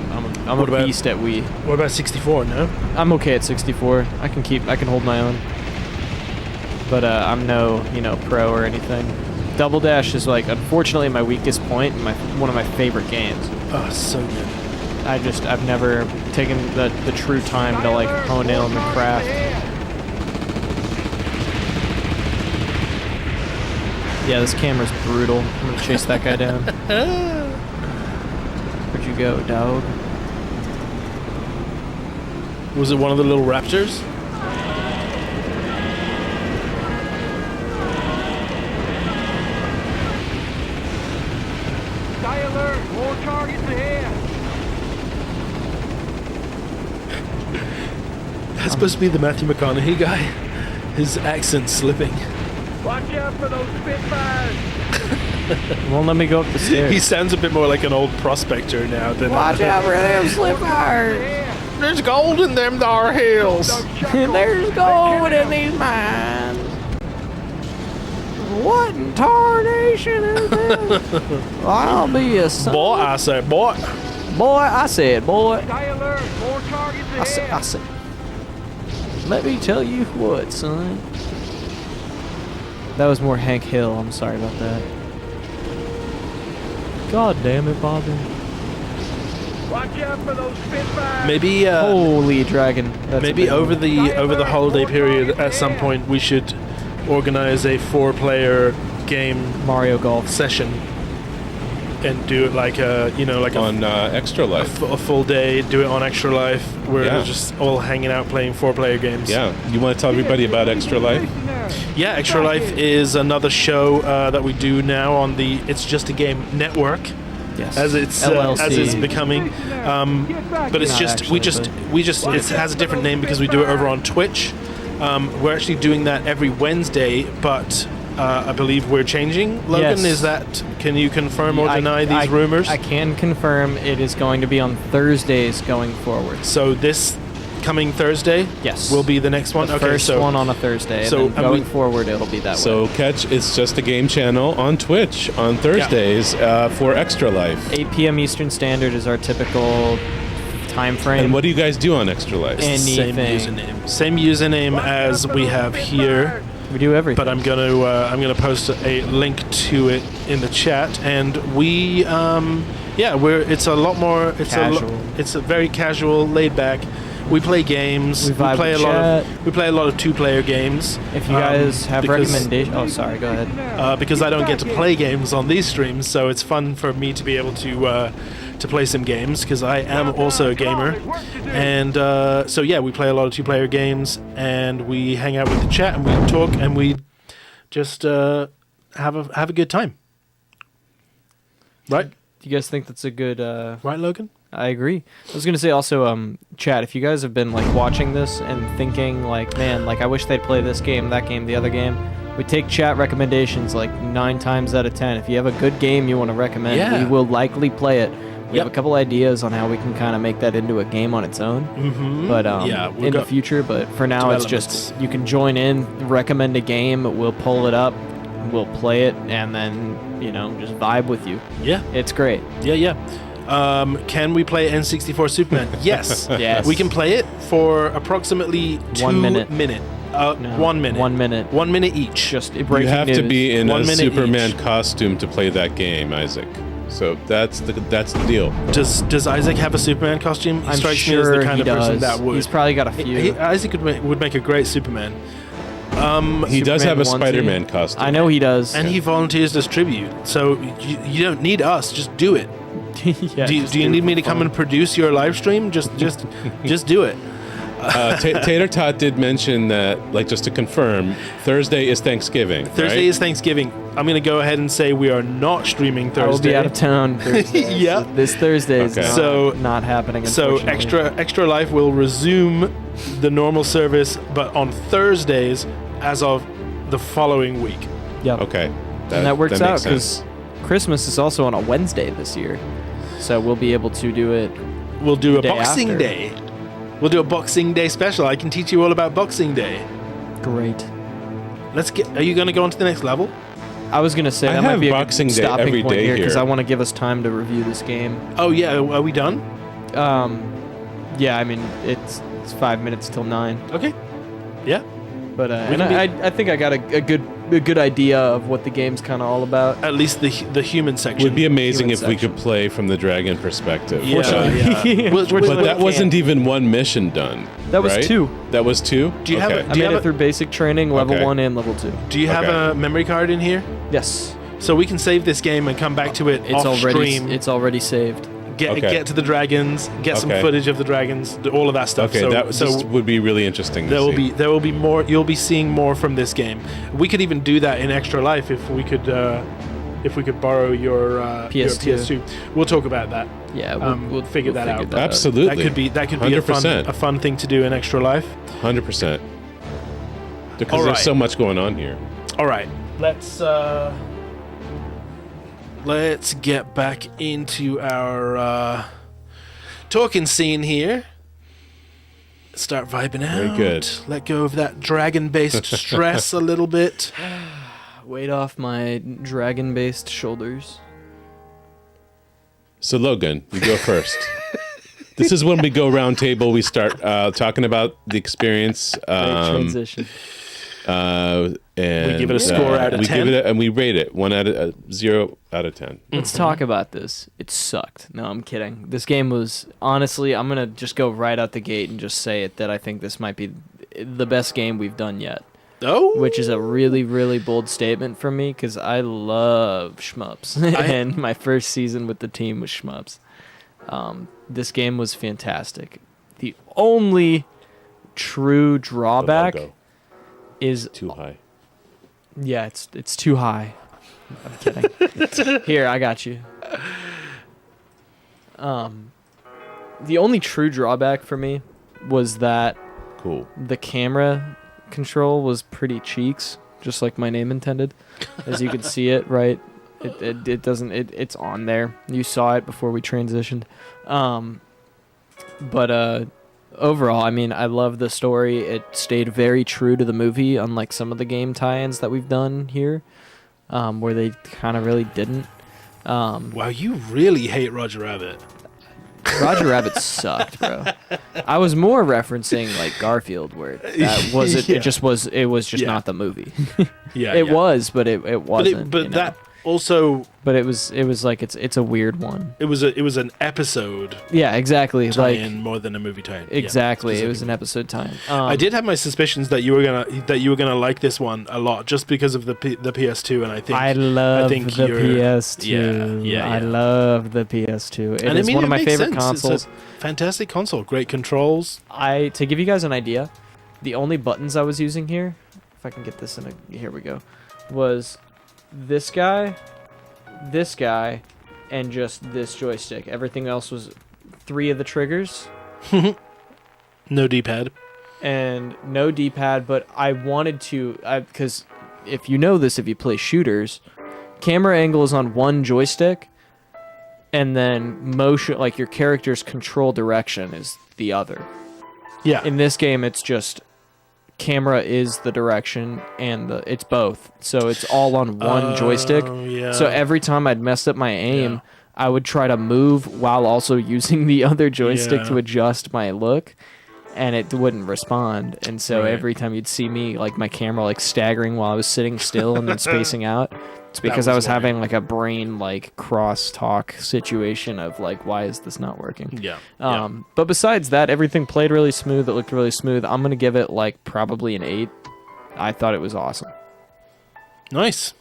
What a about- beast at Wii. What about 64? No. I'm okay at 64. I can hold my own. But I'm no pro or anything. Double Dash is like unfortunately my weakest point and one of my favorite games. Oh, so good. I've never taken the true time to like hone in on the craft. Yeah, this camera's brutal. I'm gonna chase that guy down. Where'd you go, dog? Was it one of the little raptors? Stay alert. More targets ahead. That's supposed to be the Matthew McConaughey guy. His accent's slipping. Watch out for those Spitfires. Won't let me go up the stairs. He sounds a bit more like an old prospector now than. Watch out for them slippers. There's gold in them dar hills. There's gold in these mines. What in tarnation is this? I'll be a son. Boy, I say, boy. Boy, I said, boy. Stay alert. More targets ahead. I said. Let me tell you what, son. That was more Hank Hill. I'm sorry about that. God damn it, Bobby. Watch out for those Spitfires. Maybe Holy dragon. That's maybe a big over the holiday period at some point we should organize a 4-player game one. Mario Golf. session and do it like a On Extra Life. a full day. Do it on Extra Life where Yeah. we're just all hanging out playing 4-player games. Yeah. You want to tell everybody about Extra Life? Yeah, Extra Life is another show that we do now on the It's Just a Game network, Yes. as it's LLC. becoming. But it's Not just actually, we just it has a different name because we do it over on Twitch. We're actually doing that every Wednesday, but I believe we're changing. Logan, Yes. is that? Can you confirm or I- deny these I- rumors? I can confirm it is going to be on Thursdays going forward. So this coming Thursday, Yes. will be the next one. The Okay, first so one on a Thursday, so, and then and we- going forward, it'll be that So way. catch It's Just a Game channel on Twitch on Thursdays for Extra Life. 8 p.m. Eastern Standard is our typical time frame. And what do you guys do on Extra Life? same anything. same username as we have here. We do everything. But I'm gonna post a link to it in the chat, and we it's a lot more Casual. it's a very casual, laid back. We play games. We vibe play with a lot chat. of we play a lot of 2-player games. If you guys have because- recommendations, oh sorry, go ahead. because I don't get to play games on these streams, so it's fun for me to be able to play some games because I am also a gamer, and so yeah, we play a lot of 2-player games, and we hang out with the chat, and we talk, and we just have a good time. Right, Do you guys think that's a good? right, Logan. I agree. I was gonna say also, chat. If you guys have been like watching this and thinking like, man, like I wish they'd play this game, that game, the other game. We take chat recommendations like 9 times out of 10. If you have a good game you want to recommend, Yeah. we will likely play it. We Yep. have a couple ideas on how we can kind of make that into a game on its own. Mm-hmm. But yeah, we've in the got future. But for now, it's just developments. you can join in, recommend a game, we'll pull it up, we'll play it, and then just vibe with you. Yeah, It's great. yeah. Can we play N64 Superman? Yes. Yes. We can play it for approximately 2 1 minute. 1 minute. 1 minute. 1 minute each. Just You breaking have to news. be in 1 a minute Superman each. costume to play that game, Isaac. So that's the deal. Does Isaac have a Superman costume? He I'm strikes sure me as the kind he of does. person that would. He's probably got a few. Isaac would make a great Superman. He does Superman have a onesie. Spider-Man costume. I know he does. And he volunteers as tribute. So you don't need us. Just do it. Yeah, do just you need me to for come fun. and produce your live stream? Just do it. Tater Tot did mention that, like, just to confirm, Thursday is Thanksgiving. Thursday right? is Thanksgiving. I'm going to go ahead and say we are not streaming Thursday. I will be out of town Thursday. Yeah. This Thursday is Okay. not, So- not happening. So unfortunately. extra life will resume the normal service, but on Thursdays as of the following week. Yep. Okay. And that works makes out sense. because Christmas is also on a Wednesday this year, so we'll be able to do it. We'll do a Day Boxing after. Day. We'll do a Boxing Day special. I can teach you all about Boxing Day. Great. Are you going to go on to the next level? I was gonna say I that might have be a Boxing good Day stopping every point day here because here. I want to give us time to review this game. Oh yeah, are we done? Yeah, I mean it's 5 minutes till 9. Okay. Yeah. But We and can I think I got a good idea of what the game's kind of all about. At least the human section. Would be amazing if Human we section. could play from the dragon perspective. Yeah, Fortunately. yeah. But that wasn't even one mission done. That was right? 2. That was 2? Do you have Okay. a- I made it through basic training, level Okay. 1 and level 2. Do you have Okay. a memory card in here? Yes, So we can save this game and come back to it it's off stream. It's already saved. Get to the dragons. Get some Okay. footage of the dragons. All of that stuff. Okay, this would be really interesting to see. there will be more. You'll be seeing more from this game. We could even do that in Extra Life if we could borrow your PS2. Your PS2. We'll talk about that. Yeah, We'll figure that out. Absolutely. That could be a 100%. fun thing to do in Extra Life. 100%. Because All there's right. so much going on here. All right, let's let's get back into our talking scene here. Start vibing out. Very good. Let go of that dragon-based stress a little bit. Weight off my dragon-based shoulders. So Logan, you go first. This is when we go round table. We start talking about the experience. Transition. And We give it a score out of we 10? give it and we rate it 0 out of 10. Let's talk about this. It sucked. No, I'm kidding. This game was, honestly, I'm going to just go right out the gate and just say it that I think this might be the best game we've done yet. Oh, Which is a really, really bold statement from me because I love shmups. And my first season with the team was shmups. This game was fantastic. The only true The drawback logo, is... too high. Yeah, it's too high. I'm kidding. Here, I got you. The only true drawback for me was that Cool. the camera control was pretty cheeks, just like my name intended. As you can see it, right? It doesn't. It's on there. You saw it before we transitioned. But overall, I mean, I love the story. It stayed very true to the movie, unlike some of the game tie-ins that we've done here, where they kind of really didn't. wow, you really hate Roger Rabbit. Roger Rabbit sucked, bro. I was more referencing like Garfield, where that was it. Yeah. It was just Yeah. not the movie. Yeah, It yeah. was, but it wasn't. But you know? that also, But it was like it's a weird one. it was an episode Yeah, exactly. Like tie-in more than a movie tie-in. Yeah, exactly, it was an specifically. episode time. I did have my suspicions that you were gonna like this one a lot just because of the PS2, and I think I love think the you're- PS2. Yeah, I yeah. love the PS2. It and is one of my makes favorite sense. consoles. It's a fantastic console, great controls. To give you guys an idea, the only buttons I was using here, if I can get this here we go, was this guy, and just this joystick. Everything else was 3 of the triggers No D-pad. and no D-pad, but I wanted to, because if you know this, if you play shooters, camera angle is on one joystick, and then motion, like your character's control direction, is the other. Yeah. In this game, it's just camera is the direction and it's both. So it's all on one joystick. Yeah. So every time I'd messed up my aim, Yeah. I would try to move while also using the other joystick Yeah. to adjust my look, and it wouldn't respond. And so Right. every time you'd see me, like my camera like staggering while I was sitting still and then spacing out, it's because I was was why. having like a brain like cross talk situation of like, why is this not working? Yeah. But besides that, everything played really smooth. It looked really smooth. I'm gonna give it like probably an 8. I thought it was awesome. Nice.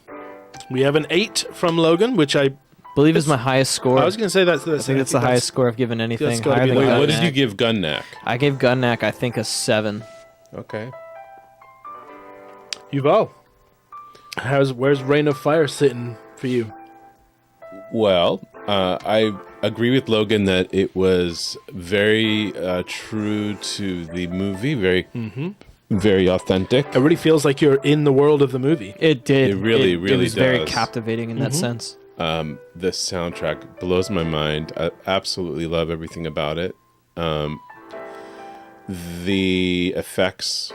We have an 8 from Logan, which I Believe is my highest score. was going to say that's I think it's the highest score I've given anything. gotta Higher be than the Wait, what Gunneck. did you give Gunneck? I gave Gunneck, I think, a 7. Okay. Yuval. Where's Reign of Fire sitting for you? Well, I agree with Logan that it was very true to the movie, very authentic. It really feels like you're in the world of the movie. It did. It really, it really was very does. captivating in that sense. The soundtrack blows my mind. I absolutely love everything about it. The effects,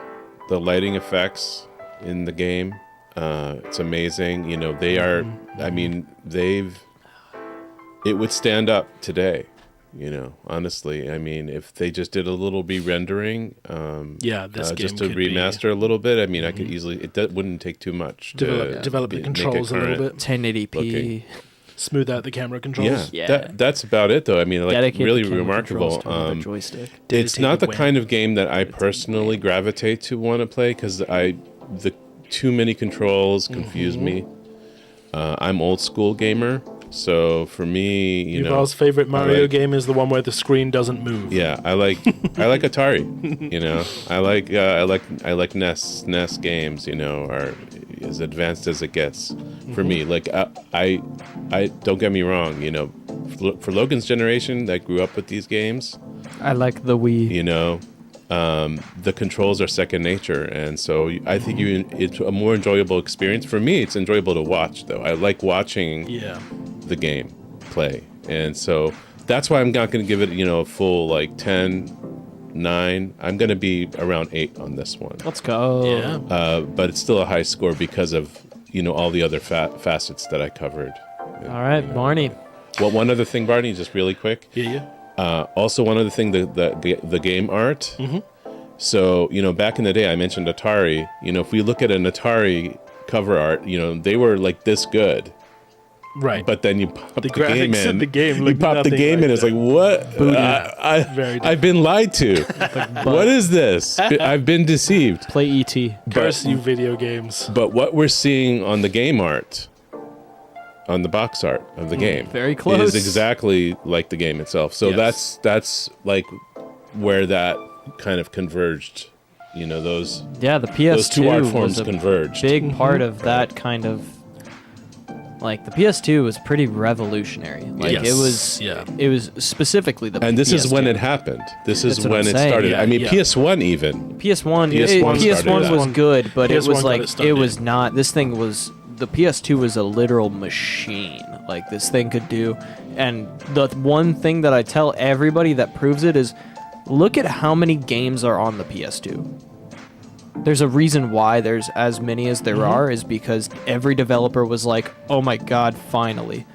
the lighting effects in the game, it's amazing. You know, they are, I mean, it would stand up today, you know, honestly. I mean, if they just did a little re-rendering, This game just to could be- remaster a little bit, I mean, I could easily, wouldn't take too much to develop the make it controls a little current. bit. 1080p. looking. Smooth out the camera controls. Yeah. That's about it, though. I mean, like, Dedicate really the camera remarkable. controls to another joystick. It's not the Dedicated kind of game that I personally gravitate to want to play because the too many controls confuse me. I'm old school gamer, so for me, you know, Yuval's favorite Mario like- game is the one where the screen doesn't move. yeah, I like Atari. You know, I like NES games. You know, are as advanced as it gets for me. Like I don't get me wrong. You know, for Logan's generation that grew up with these games, I like the Wii. you know, the controls are second nature, and so I think it's a more enjoyable experience. For me, it's enjoyable to watch, though. I like watching Yeah. the game play. And so that's why I'm not going to give it, a full like 10, 9. I'm going to be around 8 on this one. Let's go. Yeah. But it's still a high score because of, all the other facets that I covered. All right, Barney. Well, one other thing, Barney, just really quick. Yeah. Also, one other thing, the game art. Mm-hmm. So, back in the day, I mentioned Atari. If we look at an Atari cover art, they were like this good. Right. But then you pop the graphics game in. in the game You look pop the nothing game like in. It's that. like, what? Very I've been lied to. What is this? I've been deceived. Play E.T. Curse you, video games. But what we're seeing on the game art, on the box art of the game, very close. is exactly like the game itself. So Yes. that's like where that kind of converged. Those Yeah, the PS2 those two art was forms a converged. big part of that kind of. Like the PS2 was pretty revolutionary. Like Yes. it was specifically the. And this is PS2. when it happened. This is That's what when I'm it saying. started. Yeah, I mean, yeah. PS1 even. PS1. PS1 PS1 started was that. good, but it PS1 was got like it started. it was not. This thing was the PS2 was a literal machine. Like this thing could do, and the one thing that I tell everybody that proves it is, look at how many games are on the PS2. There's a reason why there's as many as there are, is because every developer was like, oh my god, finally,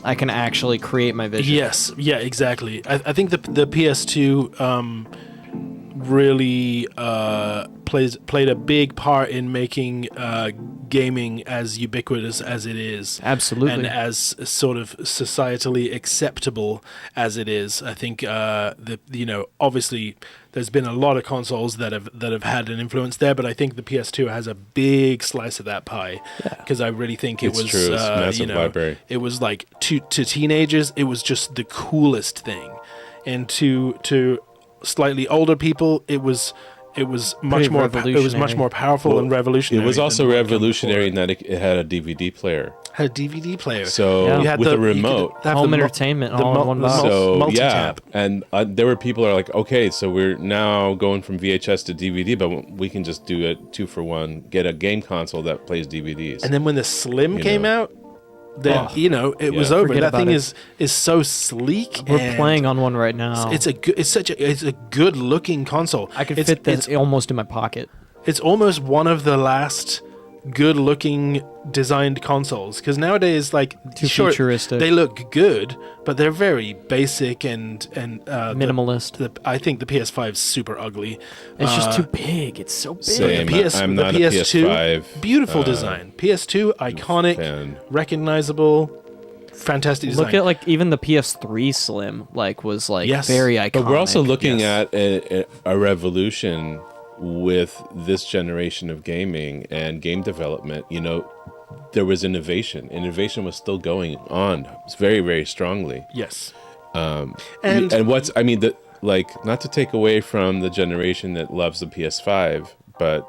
I can actually create my vision. Yes. Yeah. Exactly. I think the PS2 really played a big part in making gaming as ubiquitous as it is. Absolutely. And as sort of societally acceptable as it is. I think obviously there's been a lot of consoles that have had an influence there, but I think the PS2 has a big slice of that pie, because I really think it It's was true. It's a massive library. It was like to teenagers, it was just the coolest thing, and to slightly older people, it was much more powerful and revolutionary. It was also than what came revolutionary in before. that it had a DVD player. Had a DVD player. So Yeah. You had with the a remote. you could have Home the entertainment the all in one box. So multi-tap. and there were people who are like, okay, so we're now going from VHS to DVD, but we can just do it 2-for-1. Get a game console that plays DVDs. And then when the Slim You came know. out, then it was Yeah. over. Forget That about thing it. is so sleek. We're and playing on one right now. It's a good looking console. I could It's- fit this almost in my pocket. It's almost one of the last good looking designed consoles, because nowadays, like, Too sure, futuristic. they look good, but they're very basic and Minimalist. I think the PS5 is super ugly. It's just too big. It's so big. Same. I'm the not a PS2, PS5 beautiful design. PS2, iconic, fan. recognizable, fantastic design. Look at like even the PS3 Slim was Yes. very iconic. But we're also looking Yes. at a revolution with this generation of gaming and game development. There was innovation. Innovation was still going on very, very strongly. Yes. And And not to take away from the generation that loves the PS5, but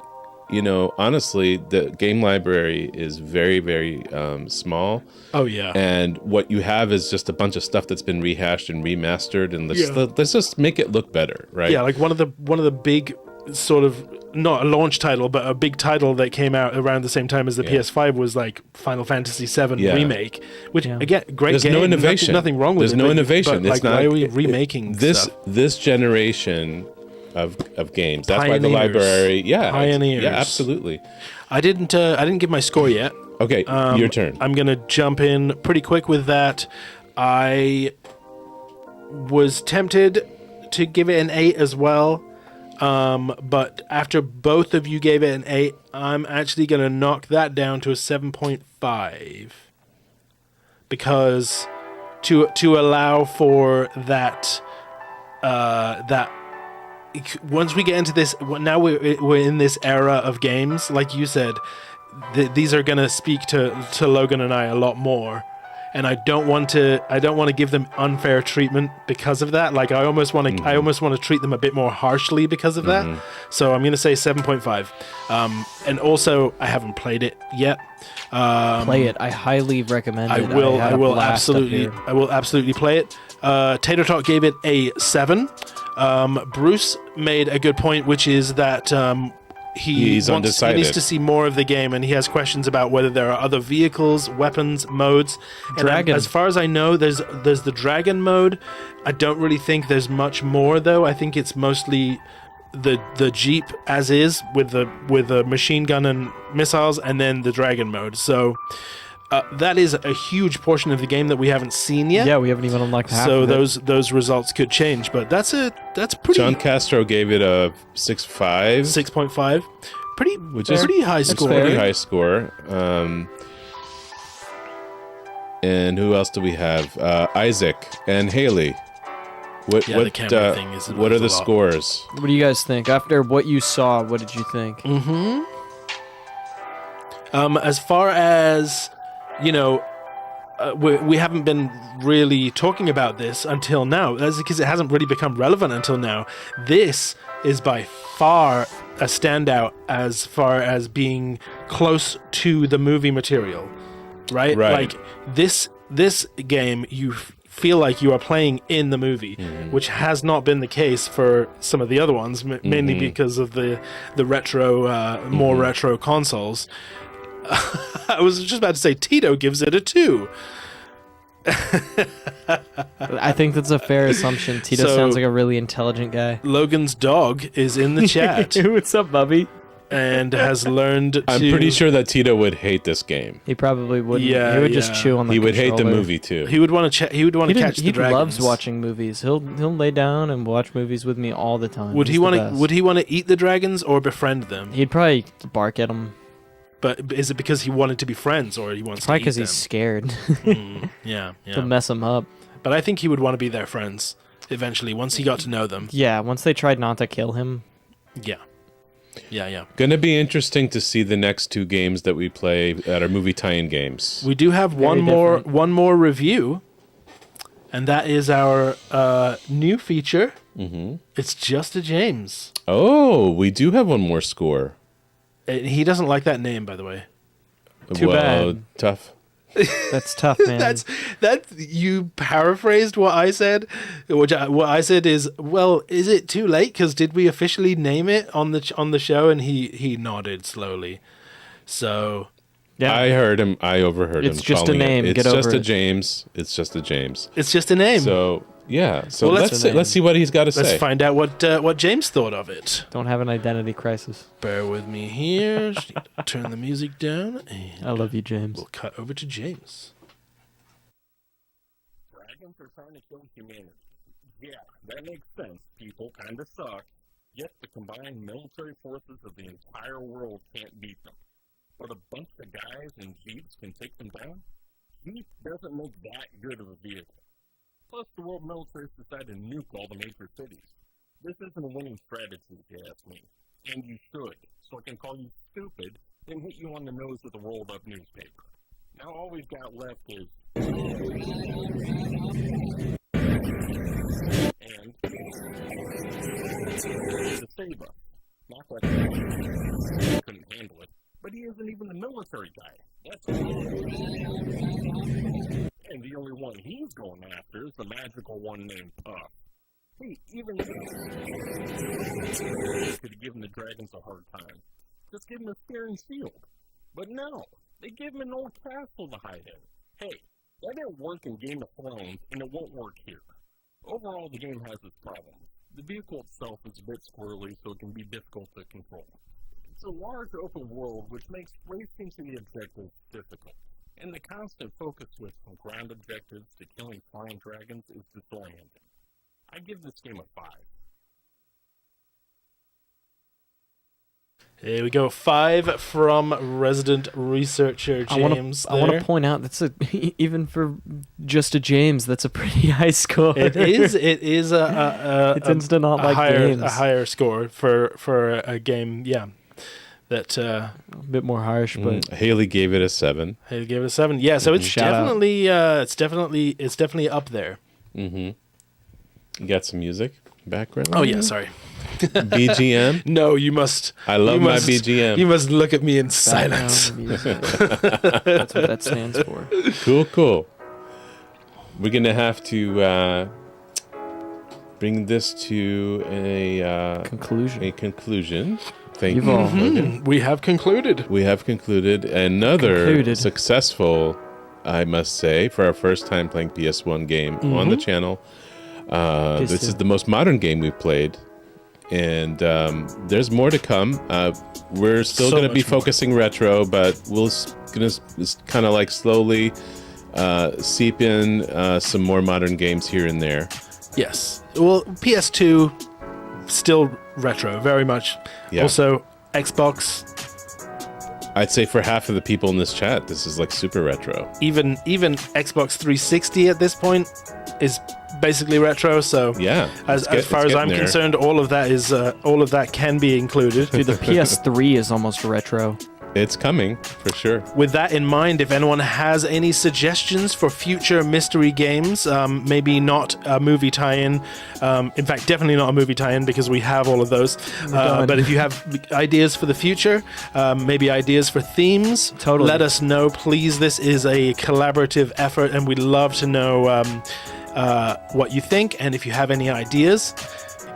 honestly, the game library is very, very small. oh yeah. And what you have is just a bunch of stuff that's been rehashed and remastered, and let's just make it look better, right? Yeah, like one of the big sort of, not a launch title, but a big title that came out around the same time as the PS5 was like Final Fantasy VII Yeah. remake, which again, great There's game. no innovation. Nothing wrong with There's it. no but- innovation. But, like, It's not. why are we remaking this? stuff? This generation of games. That's why the Pioneers. library. Yeah, Pioneers. Yeah, absolutely. I didn't give my score yet. Okay, your turn. I'm gonna jump in pretty quick with that. I was tempted to give it an 8 as well, but after both of you gave it an 8, I'm actually gonna knock that down to a 7.5, because to allow for that once we get into this, now we're in this era of games, like you said, these are gonna speak to Logan and I a lot more, and I don't want to give them unfair treatment because of that. Like I almost want to treat them a bit more harshly because of that. So I'm gonna say 7.5. And also I haven't played it yet. Play it. I highly recommend it. I will absolutely play it. Tater Tot gave it a 7. Bruce made a good point, which is that He's undecided. He needs to see more of the game, and he has questions about whether there are other vehicles, weapons, modes. And Dragon. as far as I know, there's the dragon mode. I don't really think there's much more though. I think it's mostly the Jeep as is with the machine gun and missiles, and then the dragon mode. So that is a huge portion of the game that we haven't seen yet. Yeah, we haven't even unlocked half So of it. those results could change, but that's pretty. John Castro gave it a 6.5. 6.5, Which is pretty high score. fair. Pretty high score. And who else do we have? Isaac and Haley. Yeah, the camera thing is what are the a lot. scores? What do you guys think? After what you saw, what did you think? As far as, we haven't been really talking about this until now. That's because it hasn't really become relevant until now. This is by far a standout as far as being close to the movie material, right? Right. Like this game, you feel like you are playing in the movie, which has not been the case for some of the other ones, mainly because of the retro, more retro consoles. I was just about to say Tito gives it a 2. I think that's a fair assumption. Tito So- sounds like a really intelligent guy. Logan's dog is in the chat What's up, Bubby? and has learned to... I'm pretty sure that Tito would hate this game. He probably wouldn't. Yeah, he would just yeah. chew on the He would hate the controller. movie too. He would want to he would want to catch the He dragons. loves watching movies. He'll lay down and watch movies with me all the time. Would He's he the want to? best. Would he want to eat the dragons or befriend them? He'd probably bark at them. But is it because he wanted to be friends, or he wants Probably to eat because them? he's scared. Yeah, to mess him up. But I think he would want to be their friends eventually once he got to know them. Yeah, once they tried not to kill him. Yeah. Gonna be interesting to see the next 2 games that we play that are movie tie-in games. We do have Very different. one more review, and that is our new feature. It's just a James. Oh, we do have one more score. And he doesn't like that name, by the way. Too bad. Tough. That's tough, man. That you paraphrased what I said. What I said is, well, is it too late? Because did we officially name it on the show? And he nodded slowly. So yeah. I heard him. I overheard him. It's just a calling name. It's Get just over a it. James. It's just a James. it's just a name. So yeah. So Well, let's see what he's got to Let's say. find out what James thought of it. Don't have an identity crisis. Bear with me here. Just need to turn the music down, and I love you, James. we'll cut over to James. Dragons are trying to kill humanity. Yeah, that makes sense. People kinda suck. Yet the combined military forces of the entire world can't beat them. But a bunch of guys in jeeps can take them down? Jeep doesn't make that good of a vehicle. Plus, the world military decided to nuke all the major cities. This isn't a winning strategy, if you ask me. And you should, so I can call you stupid and hit you on the nose with a rolled up newspaper. Now all we've got left is... and... to save us. Not like he couldn't handle it, but he isn't even the military guy. That's and the only one he's going after is the magical one named Puff. Hey, even could have given the dragons a hard time. Just give him a spear and shield. But no, they give him an old castle to hide in. Hey, that didn't work in Game of Thrones, and it won't work here. Overall, the game has its problems. The vehicle itself is a bit squirrely, so it can be difficult to control. It's a large open world, which makes racing to the objectives difficult. And the constant focus switch from ground objectives to killing flying dragons is disorienting. I give this game a 5. Here we go. 5 from resident researcher James. I want to point out that's even for just a James, that's a pretty high score. It is. It is It tends to not like games. a higher score for a game. Yeah, that a bit more harsh, but Haley gave it a 7. he gave it a 7. Yeah, so it's Shout out. it's definitely up there. You got some music background? Oh yeah, sorry. BGM. No, you must. I love you my must- BGM. You must look at me in silence. that's what that stands for. Cool. We're gonna have to bring this to a Conclusion. conclusion. Thank You've you. all- Logan. We have concluded. We have concluded another successful, I must say, for our first time playing PS1 game on the channel. This is the most modern game we've played. And there's more to come. We're still So going to be much more. focusing retro, but we're going to kind of like slowly seep in some more modern games here and there. Yes. Well, PS2, still retro, very much. Yeah. Also, Xbox, I'd say for half of the people in this chat, this is like super retro. even Xbox 360 at this point is basically retro. So Yeah. as far as I'm concerned, all of that can be included. Dude, the PS3 is almost retro. It's coming for sure. With that in mind, if anyone has any suggestions for future mystery games, maybe not a movie tie-in, in fact, definitely not a movie tie-in because we have all of those. done. But if you have ideas for the future, maybe ideas for themes, Totally. let us know, please. This is a collaborative effort, and we'd love to know what you think. And if you have any ideas,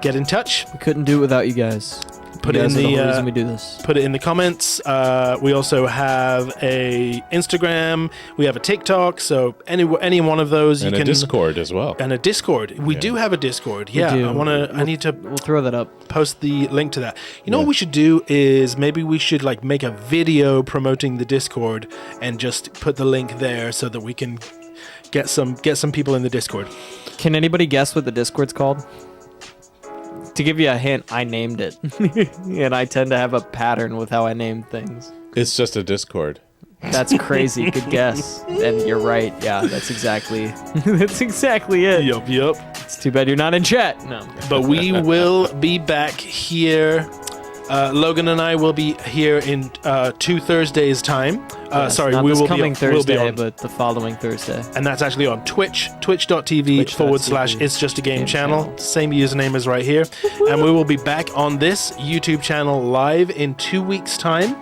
get in touch. We couldn't do it without you guys. Put You it in guys are the the whole reason we do this. put it in the comments. We also have a Instagram. We have a TikTok. So any one of those And you a can Discord as well. and a Discord. We do have a Discord. Yeah, do. I need to We'll throw that up. post the link to that. You know what we should do is maybe we should like make a video promoting the Discord and just put the link there so that we can get some people in the Discord. Can anybody guess what the Discord's called? To give you a hint, I named it. And I tend to have a pattern with how I name things. It's just a Discord. That's crazy. Good guess. And you're right. Yeah, that's exactly it. Yup. It's too bad you're not in chat. No. But we will be back here. Logan and I will be here in 2 Thursdays' time. Yes, Sorry, not we this will coming be Thursday, on, but the following Thursday. and that's actually on Twitch, twitch.tv/. It's just a game channel. Same username as right here. And we will be back on this YouTube channel live in 2 weeks' time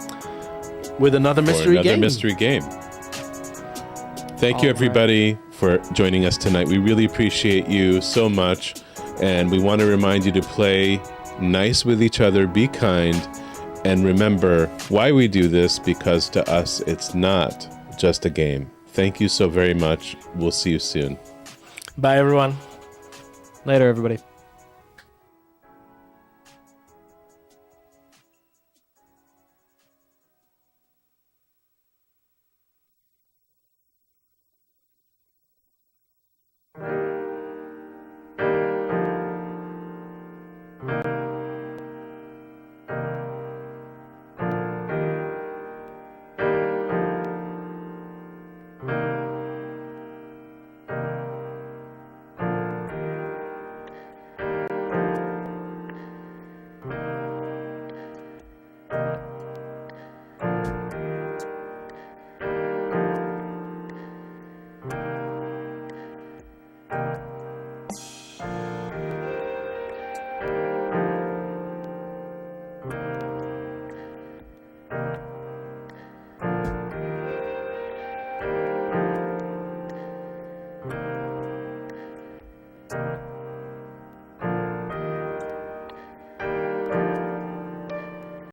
with another mystery Another game. mystery game. Thank you, everybody, for joining us tonight. We really appreciate you so much. And we want to remind you to play nice with each other, be kind, and remember why we do this, because to us, it's not just a game. Thank you so very much. We'll see you soon. Bye, everyone. Later, everybody.